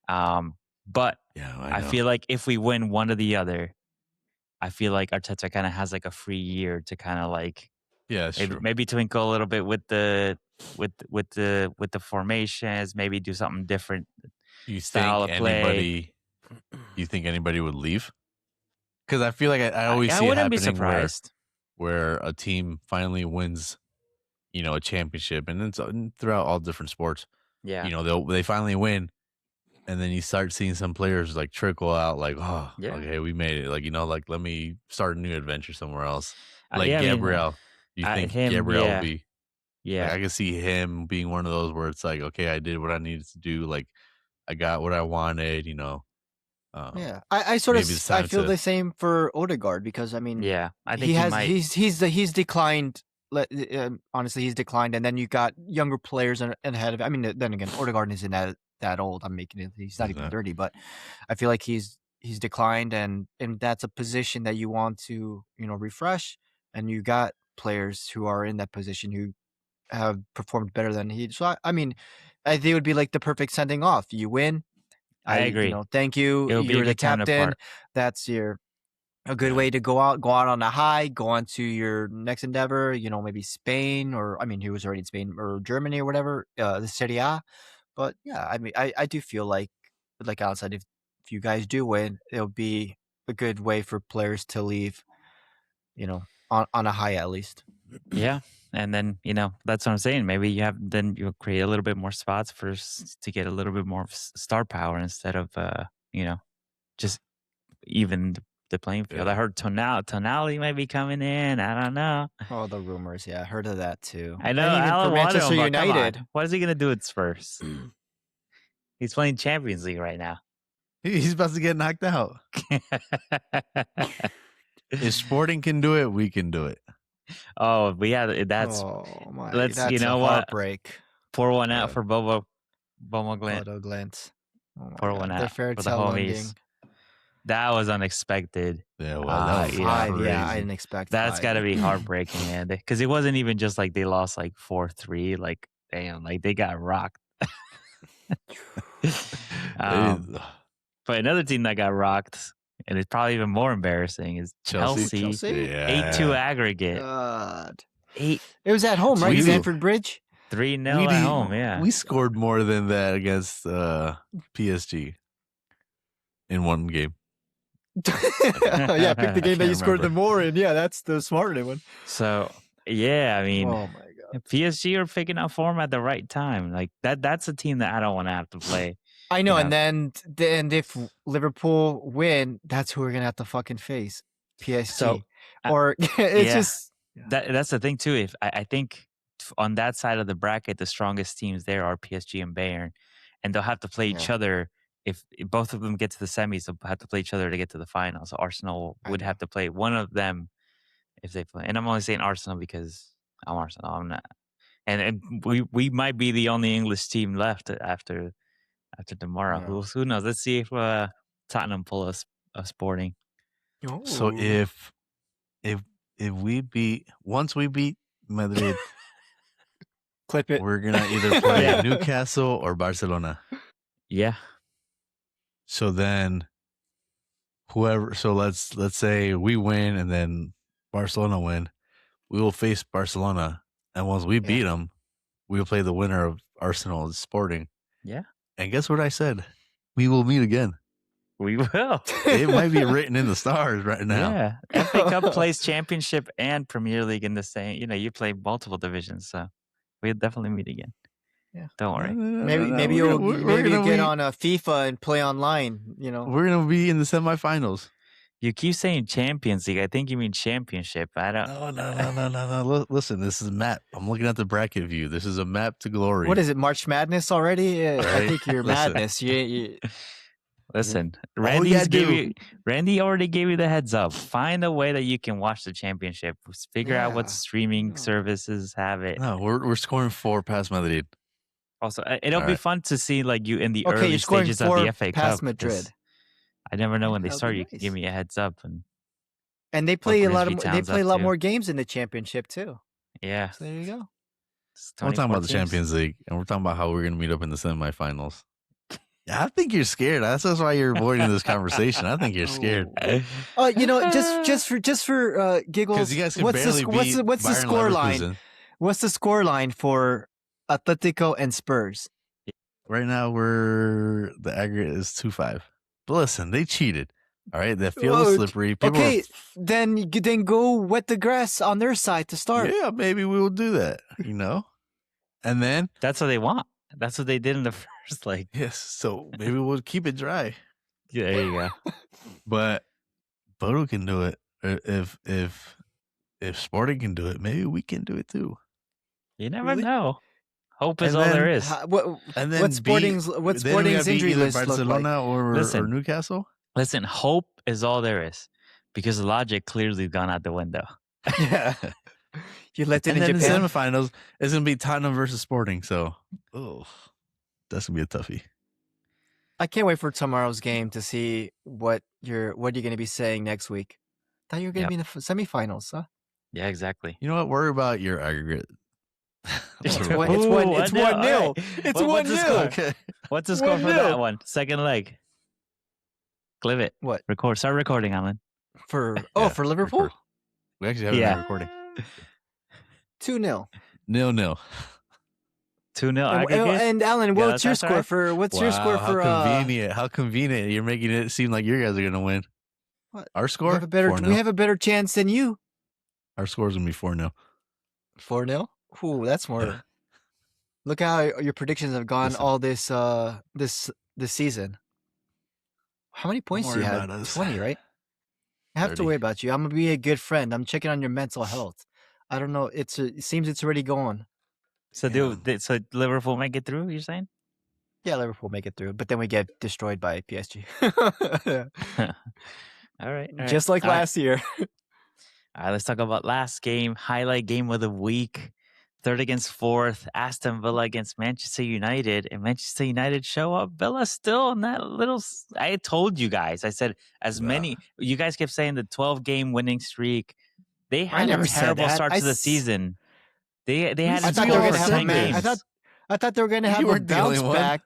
But I feel like if we win one or the other, I feel like Arteta kind of has like a free year to kind of like maybe twinkle a little bit with the formations, maybe do something different.
You think anybody would leave? Because I feel like I always
I
see it
wouldn't be
happening
surprised.
where a team finally wins, a championship, and it's throughout all different sports.
Yeah.
They finally win, and then you start seeing some players like trickle out, like, oh,
Yeah.
okay, we made it. Like, like, let me start a new adventure somewhere else. Like
Yeah, I mean,
Gabriel, you think
him,
Gabriel will
yeah,
be like?
yeah,
I can see him being one of those where it's like, okay, I did what I needed to do. Like, I got what I wanted. Um,
Yeah, I sort of
maybe it's
I
time
feel
to.
the same for Odegaard because I mean
yeah. I think
he
he
has
might.
he's declined. Honestly, he's declined, and then you got younger players ahead of. I mean, then again, Odegaard isn't that old. I'm making it. He's not
He's
even
not.
30, but I feel like he's declined, and that's a position that you want to refresh, and you got players who are in that position who have performed better than he. So I mean, I think it would be like the perfect sending off. You win.
I agree.
Thank you.
It would be a
You're the
good time to
captain.
part.
That's a good
Yeah.
way to go out on a high, go on to your next endeavor, maybe Spain, or I mean, he was already in Spain or Germany or whatever, the Serie A. But yeah, I mean, I do feel like outside, if you guys do win, it'll be a good way for players to leave, on a high at least.
Yeah, and then that's what I'm saying. Maybe you'll create a little bit more spots to get a little bit more star power instead of just even the playing field.
Yeah.
I heard Tonali might be coming in. I don't know.
Oh, the rumors, yeah, I heard of that too.
I know
And even for
Alan wanted
Manchester
him, but come
United.
on, what is he gonna do at Spurs? He's playing Champions League right now.
He's about to get knocked out. If Sporting can do it, we can do it.
Oh, but yeah, that's
Oh my,
let's
that's a heartbreak.
Pour one out for Bobo Glint.
Bodo Glint. Oh my
Pour
God.
one
The
out
fairy
for the
tale
homies.
ending.
That was unexpected.
Yeah, well, that was
Five,
crazy.
yeah, I didn't expect
That's
5.
got to be heartbreaking, man. Because it wasn't even just like they lost like 4-3. Like, damn, like they got rocked. But another team that got rocked, and it's probably even more embarrassing, is Chelsea.
Yeah.
8-2 aggregate.
God.
8.
It was at home, right? Stamford Bridge?
3-0 at home, yeah.
We scored more than that against PSG in one game.
Yeah, pick the game that you scored the more in. Yeah, that's the smarter one.
So, yeah, I mean,
oh my God.
PSG are picking up form at the right time. Like that's a team that I don't want to have to play.
I know, and then if Liverpool win, that's who we're gonna have to fucking face. PSG.
So,
or it's just
that's the thing too. If I think on that side of the bracket, the strongest teams there are PSG and Bayern, and they'll have to play each other. If both of them get to the semis, they'll have to play each other to get to the final. So Arsenal would have to play one of them if they play. And I'm only saying Arsenal because I'm Arsenal. I'm not. And we might be the only English team left after tomorrow.
Yeah.
Who knows? Let's see if Tottenham pull us Sporting.
So if once we beat Madrid,
clip it.
We're gonna either play Newcastle or Barcelona.
Yeah.
So then let's say we win and then Barcelona win. We will face Barcelona, and once we beat them, we will play the winner of Arsenal and Sporting.
Yeah.
And guess what I said? We will meet again.
We will.
It might be written in the stars right now.
Yeah. FA Cup plays Championship and Premier League in the same. You play multiple divisions, so we'll definitely meet again.
Yeah.
Don't worry.
Maybe you'll get on a FIFA and play online.
We're gonna be in the semifinals.
You keep saying Champions League. I think you mean Championship. I don't.
No. Listen, this is a map. I'm looking at the bracket view. This is a map to glory.
What is it? March Madness already?
Right?
I think you're madness.
Listen, Randy already gave you the heads up. Find a way that you can watch the championship. Figure out what streaming services have it.
No, we're scoring 4 past Madrid.
Also, it'll be fun to see like you in the early
you're
stages of the FA
past
Cup.
Madrid.
I never know when they start. You can give me a heads up,
and they play a lot more games in the championship too.
Yeah,
so there you go.
We're talking about the Champions League, and we're talking about how we're going to meet up in the semifinals. I think you're scared. That's why you're avoiding this conversation. I think you're scared.
Just for giggles.
You guys can
what's the score line? What's the score line for Atletico and Spurs?
Right now, the aggregate is 2-5. But listen, they cheated. All right, that field is slippery.
Okay, then go wet the grass on their side to start.
Yeah, maybe we will do that. And then
that's what they want. That's what they did in the first leg.
Yes, so maybe we'll keep it dry.
Yeah, there you go.
But Bodo can do it. If Sporting can do it, maybe we can do it too.
You never know. Hope is all there is.
What's Sporting's injury list
Barcelona
look like?
or Newcastle?
Listen, hope is all there is because logic clearly gone out the window.
Yeah. You left it in
Japan.
Japan.
In the semifinals, it's going to be Tottenham versus Sporting. So, that's going to be a toughie.
I can't wait for tomorrow's game to see what you're going to be saying next week. Thought you were going to be in the semifinals, huh?
Yeah, exactly.
You know what? Worry about your aggregate.
It's 1-0. It's 1-0.
Okay. What's the score for that one? Second leg. Clip it.
What?
Start recording, Alan.
For Liverpool?
Record. We actually have it recording.
2-0.
0-0.
2-0.
And Alan, what's your score for?
How convenient! You're making it seem like you guys are gonna win.
What?
Our score?
We have a better chance than you.
Our score is gonna be 4-0.
4-0? Ooh, that's more. Yeah. Look how your predictions have gone all this season. How many points do you have? 20, right? I have 30. To worry about you. I'm gonna be a good friend. I'm checking on your mental health. I don't know. It seems it's already going.
So so Liverpool make it through? You're saying?
Yeah, Liverpool make it through, but then we get destroyed by PSG.
All right.
Just like last year.
All right, let's talk about last game, highlight game of the week. Third against fourth, Aston Villa against Manchester United, and Manchester United show up. Villa still in that little. I told you guys. I said many. You guys kept saying the 12-game winning streak. They had a terrible start to the season. They had.
I thought they were going to have games. I thought they were going to have a bounce back.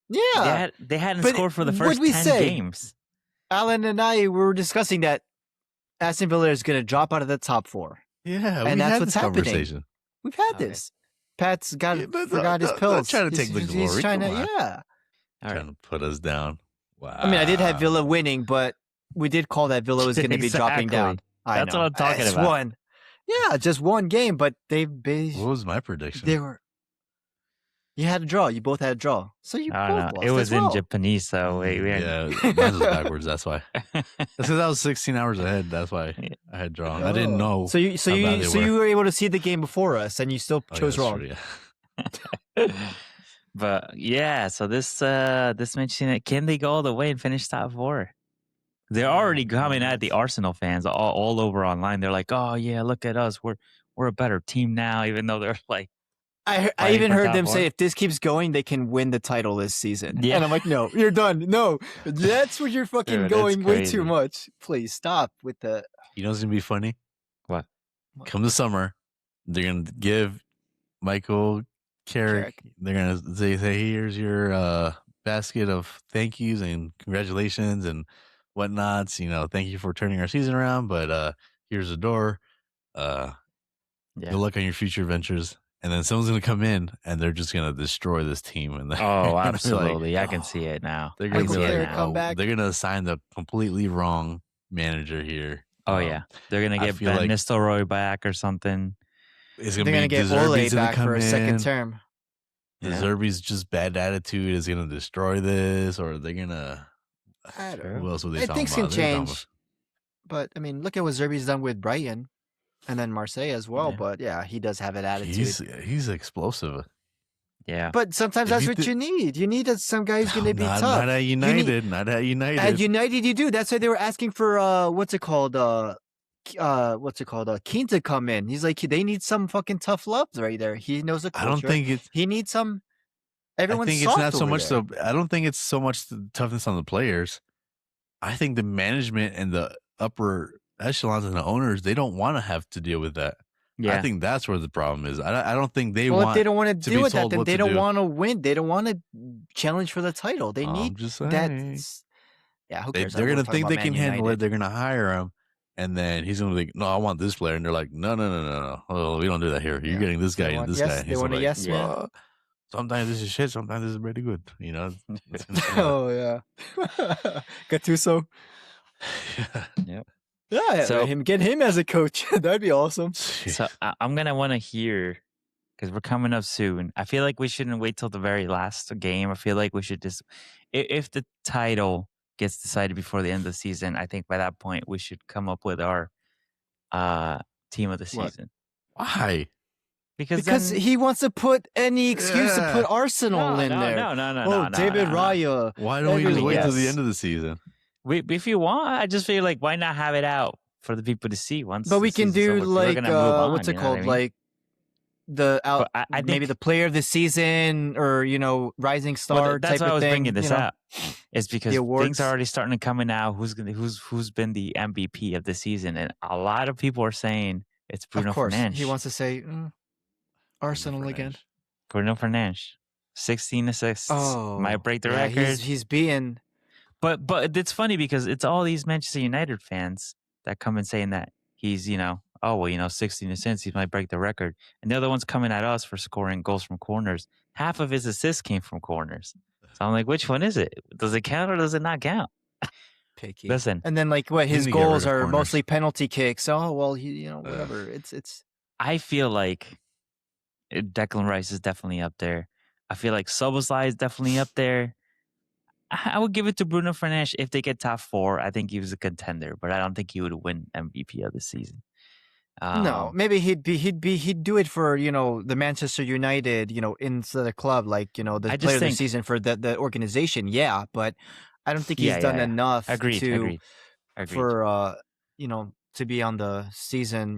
Yeah,
they hadn't scored for the first 10 games.
Alan and I were discussing that Aston Villa is going to drop out of the top 4.
Yeah,
and that's what's happening. We've had this. Pat's forgot his pills.
Trying to take the glory.
He's trying to,
trying to put us down. Wow.
I mean, I did have Villa winning, but we did call that Villa was going to be dropping down.
That's what I'm talking about.
Just one game, but they've been.
What was my prediction?
You had a draw. You both had a draw. So you both lost.
It was in Japanese, so
mine was backwards. That's why. That's because I was 16 hours ahead. That's why I had drawn. I didn't know.
So you were able to see the game before us, and you still chose wrong.
True, But so this Manchester, can they go all the way and finish top 4? They're already coming at the Arsenal fans all over online. They're like, "Oh yeah, look at us. We're a better team now," even though they're like.
I even heard them say if this keeps going, they can win the title this season. Yeah. And I'm like, no, you're done. No, that's what you're fucking going way too much. Please stop with the.
You know what's going to be funny?
What?
Come the summer, they're going to give Michael Carrick, they're going to say, here's your basket of thank yous and congratulations and whatnots. Thank you for turning our season around, but here's the door. Good luck on your future ventures. And then someone's going to come in and they're just going to destroy this team. And
absolutely. I can see it now.
They're going to be like, they're going to assign the completely wrong manager here.
Oh, yeah. They're going to get Ben Nistelrooy back or something.
They're going to get Ole back for a second term.
The Zerbi's just bad attitude is going to destroy this, or they're going to. Who else would they talk about?
Things can change. But, I mean, look at what Zerbi's done with Brighton. And then Marseille as well, but he does have an attitude.
He's explosive.
Yeah.
But sometimes that's what you need. You need some guy who's going to be tough.
Not at United. Not at United.
At United, you do. That's why they were asking for, what's it called? Keane to come in. He's like, they need some fucking tough loves right there. He knows the culture.
I don't think it's.
He needs some. Everyone's
I think it's not so much. I don't think it's so much the toughness on the players. I think the management and the upper echelons and the owners, they don't want to have to deal with that. Yeah. I think that's where the problem is. I don't think they want.
Well, if they don't want to deal with that, then they don't want to win. They don't want to challenge for the title. They need that. Yeah, who cares?
They're going to think they can handle it. They're going to hire him, and then he's going to be, no, I want this player, and they're like, no. Oh, we don't do that here. You're getting this guy and this guy.
They want a yes man.
Sometimes this is shit. Sometimes this is pretty good.
Oh yeah, Gattuso.
Yep.
Yeah,
So-
get him as a coach. That'd be awesome.
So I'm gonna want to hear, because we're coming up soon. I feel like we shouldn't wait till the very last game. I feel like we should just, if the title gets decided before the end of the season, I think by that point we should come up with our team of the
What?
season.
Why?
Because
then, he wants to put any excuse to put Arsenal in there.
No,
David Raya.
Why don't we just wait till the
Yes.
end of the season?
If you want, I just feel like why not have it out for the people to see once.
But we
the
can
season's
do
over, 'cause we're
like
gonna move on,
what's it
you know what
called?
I mean?
Like the out
But I
maybe
think-
the player of the season or rising star
Well, that's
type
why I
of
was
thing.
bringing this up. It's because
awards.
things are already starting to come in now. Who's been the MVP of the season, and a lot of people are saying it's Bruno
Of course,
Fernandes.
he wants to say Arsenal again.
Bruno Fernandes, 16 assists, might break the record.
He's being.
But it's funny because it's all these Manchester United fans that come and saying that he's 16 assists, he might break the record, and the other one's coming at us for scoring goals from corners. Half of his assists came from corners. So I'm like, which one is it? Does it count or does it not count?
Picky.
Listen,
and then like what his
need to get rid
goals
of
are
corners.
mostly penalty kicks. Oh well, whatever. It's.
I feel like Declan Rice is definitely up there. I feel like Szoboszlai is definitely up there. I would give it to Bruno Fernandes if they get top 4. I think he was a contender, but I don't think he would win MVP of the season.
No, maybe he'd do it for the Manchester United into the club, like the player of the season for the organization. Yeah, but I don't think he's done enough
Agreed.
for to be on the season,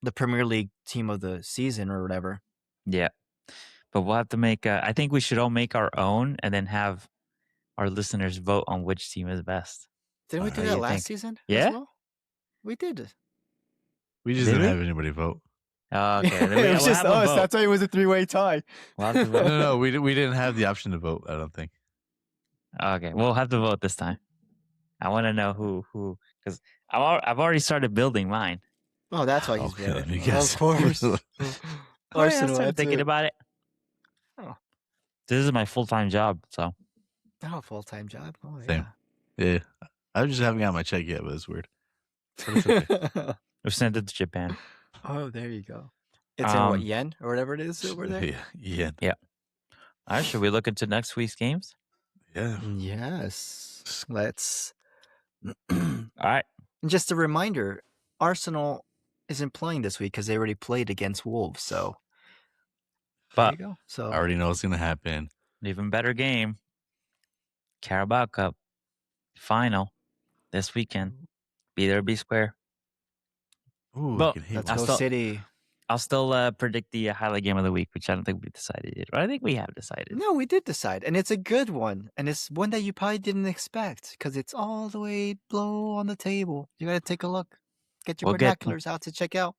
the Premier League team of the season or whatever.
Yeah, but we'll have to make. I think we should all make our own and then have our listeners vote on which team is best.
Didn't we do that last season?
Yeah,
as well? We did.
We just didn't have anybody vote.
Oh, okay, then
it was just us. That's why it was a 3-way tie.
No,
we didn't have the option to vote. I don't think.
Okay, we'll have to vote this time. I want to know who because I've already started building mine.
Oh, that's why he's
okay.
there.
Let me guess.
Of course.
Arsenal. I started thinking about it.
Oh.
This is my full-time job, so.
Oh, full-time job. Oh,
Same. Yeah. I just haven't got my check yet, but it's weird. But it's okay.
We've sent it to Japan.
Oh, there you go. It's in what, yen or whatever it is over there?
Yeah, yen.
Yeah. All right, should we look into next week's games?
Yeah.
Yes. Let's.
All right.
And just a reminder, Arsenal isn't playing this week because they already played against Wolves. So there you go. So
I already know what's going to happen.
Even better game. Carabao Cup final this weekend. Be there, be square.
Ooh,
Well,
let's go City.
I'll still predict the highlight game of the week, which I don't think we decided yet. But I think we have decided.
No, we did decide. And it's a good one. And it's one that you probably didn't expect because it's all the way below on the table. You got to take a look. Get your binoculars out to check out.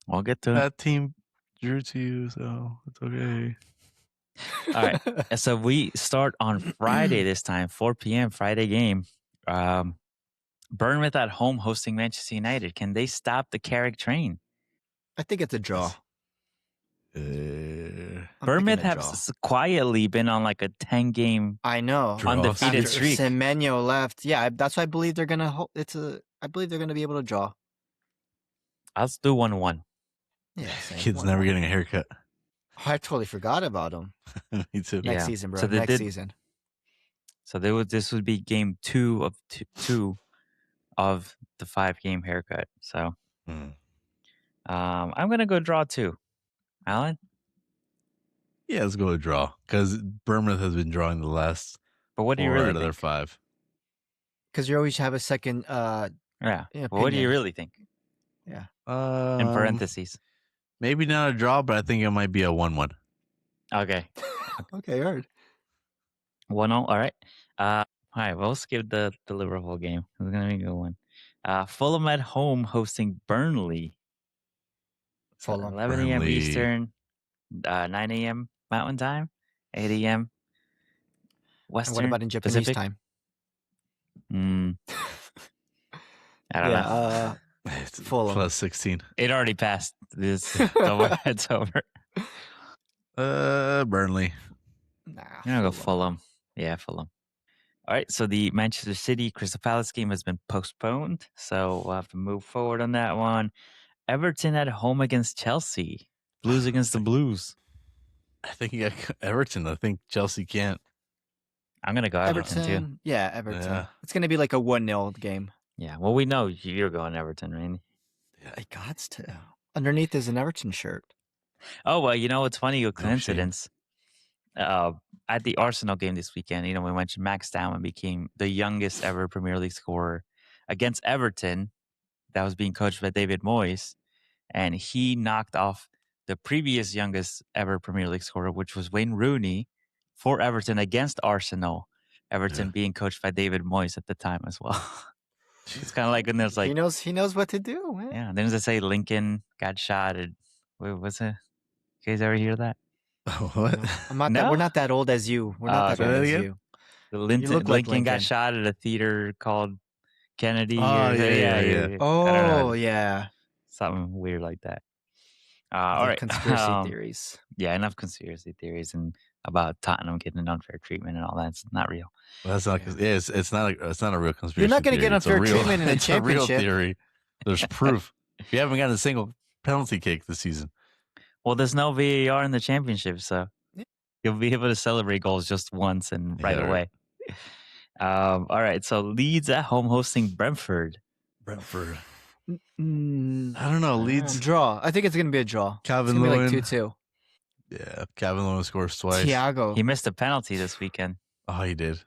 We'll get to it.
That team drew to you, so it's okay.
All right. So we start on Friday this time, 4 p.m. Friday game. Bournemouth at home hosting Manchester United. Can they stop the Carrick train?
I think it's a draw.
Bournemouth have quietly been on like a 10-game undefeated streak.
Semenyo left. Yeah, that's why I believe they're gonna. I believe they're gonna be able to draw.
Let's do 1-1.
Yeah,
kid's never getting a haircut.
I totally forgot about him.
Me too.
Next season, bro. So next season.
So this would be game 2 of the 5-game haircut. So I'm gonna go draw 2. Alan?
Yeah, let's go with draw because Bournemouth has been drawing the last.
But what do you really
out of
think?
their 5?
Because you always have a second.
Yeah. Well, what do you really think?
Yeah.
In parentheses.
Maybe not a draw, but I think it might be a 1-1.
Okay.
Okay, heard.
1-0. All right. All right. Well, we'll skip the Liverpool game. It's gonna be a good one. Fulham at home hosting Burnley.
Fulham.
11 a.m. Eastern, 9 a.m. Mountain Time, 8 a.m. Western.
And what about in Japanese
Pacific?
time?
I don't know.
It's
Fulham.
plus 16.
It already passed. It's over. It's over.
Burnley.
Nah.
I'm gonna go Fulham. Yeah, Fulham. All right, so the Manchester City Crystal Palace game has been postponed, so we'll have to move forward on that one. Everton at home against Chelsea. Blues against the Blues.
I think you got Everton. I think Chelsea can't.
I'm gonna go Everton too.
Yeah, Everton.
Yeah.
It's gonna be like a 1-0 game.
Yeah, well, we know you're going Everton, Randy.
Yeah, I got to. Underneath is an Everton shirt.
Oh well, you know what's funny? A coincidence. At the Arsenal game this weekend, you know, we mentioned Max Dowman became the youngest ever Premier League scorer against Everton. That was being coached by David Moyes, and he knocked off the previous youngest ever Premier League scorer, which was Wayne Rooney, for Everton against Arsenal. Everton being coached by David Moyes at the time as well. It's kind of like when there's like
he knows what to do. Man.
Yeah, then they say Lincoln got shot. Wait, what's it? You guys ever hear that?
What?
I'm not that. We're not that old as you. We're not that old as you.
Lincoln got shot at a theater called Kennedy.
Oh, yeah.
Oh, yeah.
Something weird like that. All right.
Conspiracy theories.
Yeah, enough conspiracy theories and about Tottenham getting unfair treatment and all that. It's not real.
Well, that's not. Yeah. It's not a real conspiracy.
You're not going to
theory.
get unfair treatment in a
it's
championship.
A real theory. There's proof. You haven't gotten a single penalty kick this season.
Well, there's no VAR in the championship, so you'll be able to celebrate goals just once and right away. All right, so Leeds at home hosting Brentford.
I don't know. Leeds
draw. I think it's going to be a draw.
Calvin
Lewin.
Like
2-2.
Yeah, Calvin Lewin scores twice.
Thiago.
He missed a penalty this weekend.
Oh, he did.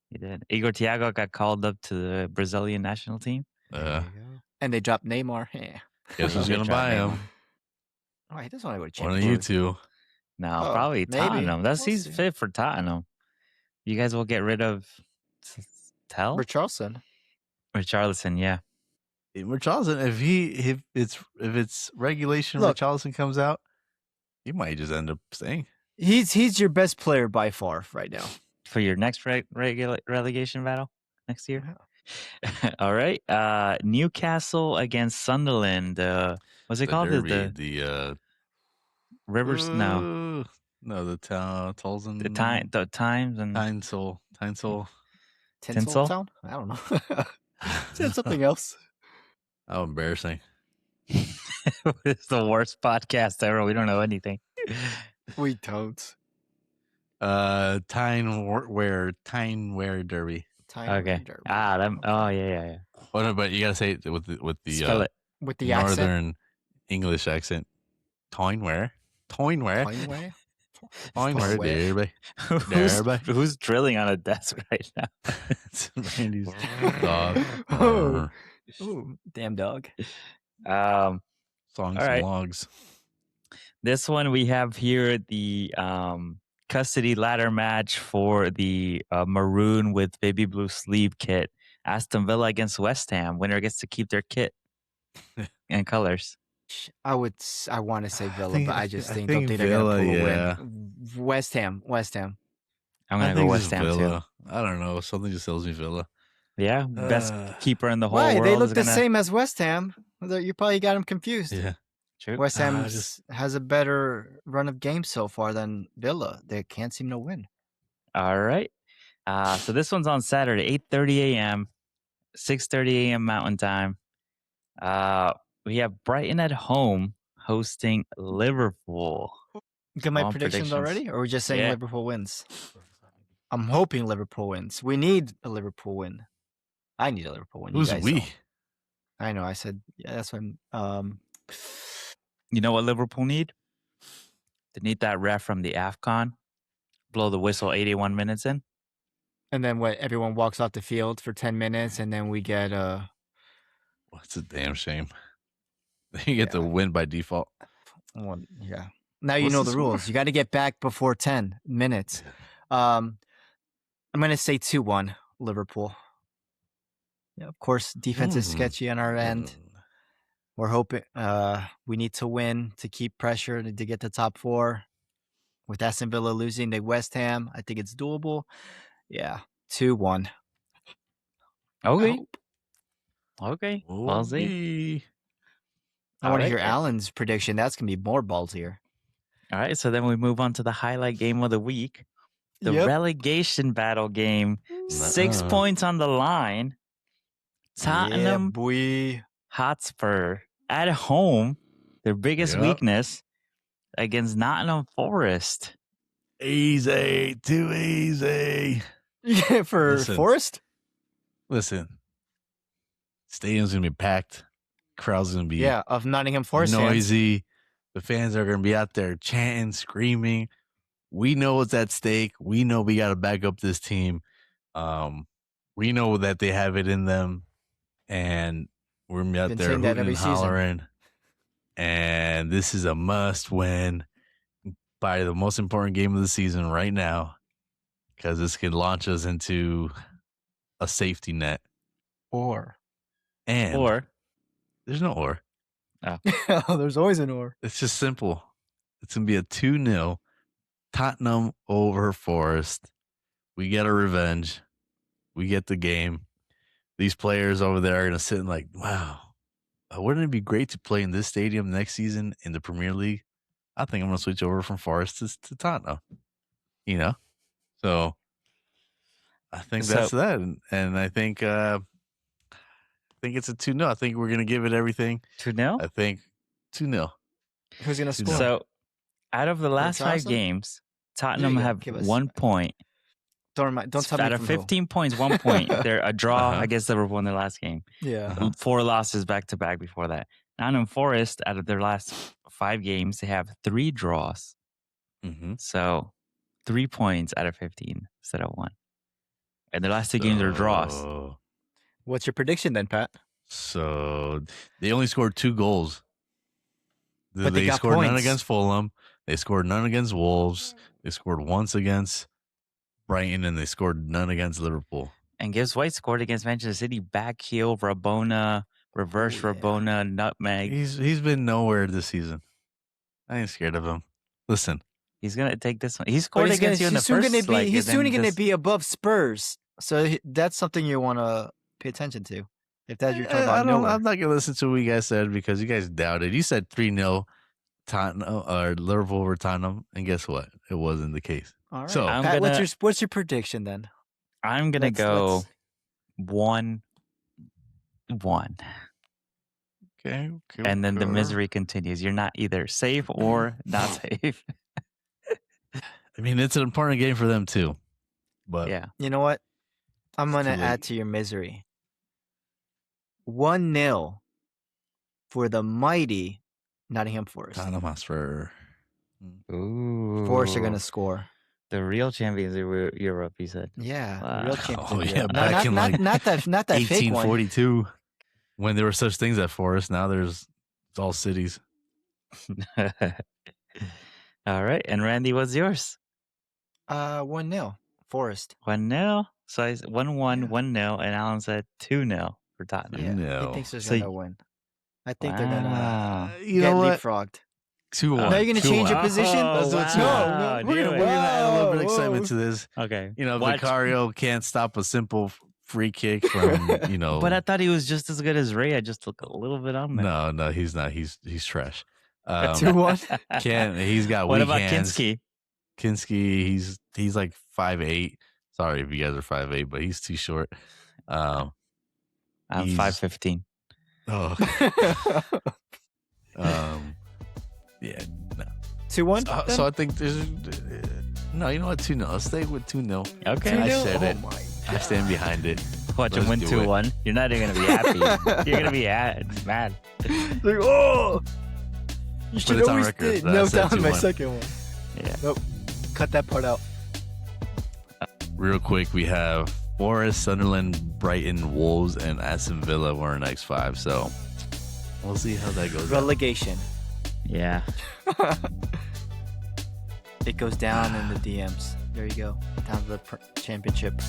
He did. Igor Thiago got called up to the Brazilian national team.
And they dropped Neymar. Yeah.
Guess who's going to buy him?
Oh, he doesn't want to go to Champions.
One of you two.
No, probably Tottenham. He's fit for Tottenham. You guys will get rid of
Richardlison,
yeah.
Richardlison, if it's regulation, Richardlison comes out, he might just end up staying.
He's your best player by far right now
for your next relegation battle next year. Yeah. All right, Newcastle against Sunderland. What's it called?
Derby,
the Rivers? No,
the Tolls and
the Times and
Tinsel.
Tinseltown? I don't know. Said something else.
How embarrassing.
It's the worst podcast ever. We don't know anything.
We don't.
Tyneware Derby.
Okay. Derby. Yeah.
Oh, no, but you gotta say it with the
northern
accent. English accent. Tyneware Derby.
Who's drilling on a desk right now?
It's Randy's dog.
Ooh, damn dog.
Songs and logs.
This one we have here the custody ladder match for the maroon with baby blue sleeve kit. Aston Villa against West Ham. Winner gets to keep their kit and colors.
I want to say Villa, but I just don't think they're gonna pull a win. West Ham.
I'm gonna go West Ham
Villa. Too. I don't know. Something just tells me Villa.
Yeah, best keeper in the whole world.
They look the same as West Ham. You probably got them confused.
Yeah,
true.
West Ham has a better run of games so far than Villa. They can't seem to win.
All right. So this one's on Saturday, 8:30 a.m., 6:30 a.m. Mountain Time. We have Brighton at home hosting Liverpool.
Get my predictions already? Or are we just saying Liverpool wins? I'm hoping Liverpool wins. We need a Liverpool win. I need a Liverpool win.
Who's we?
Don't. I know. I said, that's what I'm...
You know what Liverpool need? They need that ref from the AFCON. Blow the whistle 81 minutes in.
And then everyone walks off the field for 10 minutes and then we get...
What's a damn shame. You get the win by default.
Well, yeah. Now you know the rules. You got to get back before 10 minutes. I'm going to say 2-1 Liverpool. Yeah, of course, defense is sketchy on our end. We're hoping we need to win to keep pressure to get to top 4. With Aston Villa losing to West Ham, I think it's doable. Yeah, 2-1.
Okay. We'll see.
I want to hear Alan's prediction. That's going to be more ballsier.
All right, so then we move on to the highlight game of the week. the relegation battle game. 6 points on the line. Tottenham Hotspur at home, their biggest weakness, against Nottingham Forest.
Easy, too easy.
Yeah, for Forest?
Listen, stadium's going to be packed. Crowd's going to be
of Nottingham Forest
noisy.
Fans.
The fans are going to be out there chanting, screaming. We know what's at stake. We know we got to back up this team. We know that they have it in them. And we're going to be out there hooting and hollering. Season. And this is a must win by the most important game of the season right now, because this could launch us into a safety net.
Or
there's no or.
Oh. There's always an or.
It's just simple. It's going to be a 2-0 Tottenham over Forest. We get a revenge. We get the game. These players over there are going to sit and like, wow, wouldn't it be great to play in this stadium next season in the Premier League? I think I'm going to switch over from Forest to Tottenham. You know? So I think that's that. And I think it's a 2-0. I think we're going to give it everything.
2-0?
I think 2-0.
Who's going to score?
So out of the last 5 games, Tottenham have 1 point.
Don't tell me.
Out of 15 points, 1 point. They're a draw against Liverpool in their last game.
Yeah.
4 losses back to back before that. Nottingham Forest, out of their last 5 games, they have 3 draws.
Mm-hmm.
So 3 points out of 15 instead of 1. And their last 2 games are draws.
What's your prediction then, Pat?
So they only scored 2 goals.
But
they
got
scored
points.
None against Fulham. They scored none against Wolves. They scored once against Brighton, and they scored none against Liverpool.
And Gibbs White scored against Manchester City. Back heel, Rabona, reverse Rabona, nutmeg.
He's been nowhere this season. I ain't scared of him. Listen.
He's going to take this one. He scored against you in the first leg.
He's soon going to be above Spurs. So that's something you want to pay attention to. If that's your talking about nowhere.
I'm not going to listen to what you guys said because you guys doubted. You said 3-0 Tottenham or Liverpool over Tottenham, and guess what? It wasn't the case.
All right.
So
Pat, what's your prediction then?
I'm going to go 1-1.
Okay.
And then the misery continues. You're not either safe or not safe.
I mean, it's an important game for them too. But
yeah.
You know what? I'm going to add to your misery. 1-0 for the mighty Nottingham Forest.
Tottenham Hotspur.
Ooh.
Forest are going to score.
The real champions of Europe, he said.
Yeah,
wow.
the real champions.
Oh yeah, back in like
not that
1842, when there were such things at Forest. Now it's all cities.
All right, and Randy, what's yours?
1-0 Forest.
1-0. So I 1-1, 1-0, and Alan said 2-0 for Tottenham.
Yeah, he thinks they're going to win. I think they're going to get leapfrogged.
2-1.
Now you're going to change your position?
Let's do it 2-1.
No,
we're going to add a little bit of excitement to this.
Okay.
You know, Vicario can't stop a simple free kick from, you know.
But I thought he was just as good as Ray. I just took a little bit on there.
No, he's not. He's trash.
2-1?
He's got
what
weak
about
hands.
Kinski?
Kinski, he's like 5'8". Sorry if you guys are 5'8", but he's too short.
I'm 5'15".
Oh. Yeah, no.
2-1?
So I think there's no. You know what? 2-0. Let's stay with 2-0.
Okay.
I said it. I stand behind it.
Watch him win 2-1. You're not even gonna be happy. You're gonna be mad.
Like, oh, you should always did. No, down my second one.
Yeah.
Nope. Cut that part out.
Real quick, we have Forest, Sunderland, Brighton, Wolves, and Aston Villa were in X5. So we'll see how that goes.
Relegation.
Yeah.
It goes down in the DMs. There you go. Down to the championship.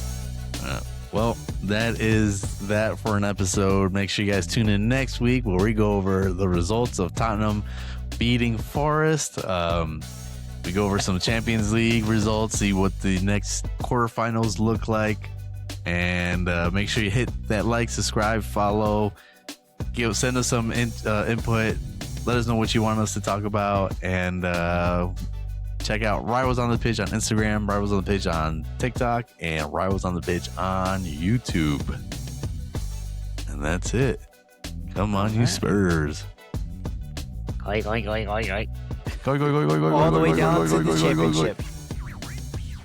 Well, that is that for an episode. Make sure you guys tune in next week where we go over the results of Tottenham beating Forest. We go over some Champions League results, see what the next quarterfinals look like. And make sure you hit that like, subscribe, follow. Send us some input. Let us know what you want us to talk about. And check out Rivals on the Pitch on Instagram, Rivals on the Pitch on TikTok, and Rivals on the Pitch on YouTube. And that's it. Come on, you Spurs.
Going.
Go.
All the way down to the championship.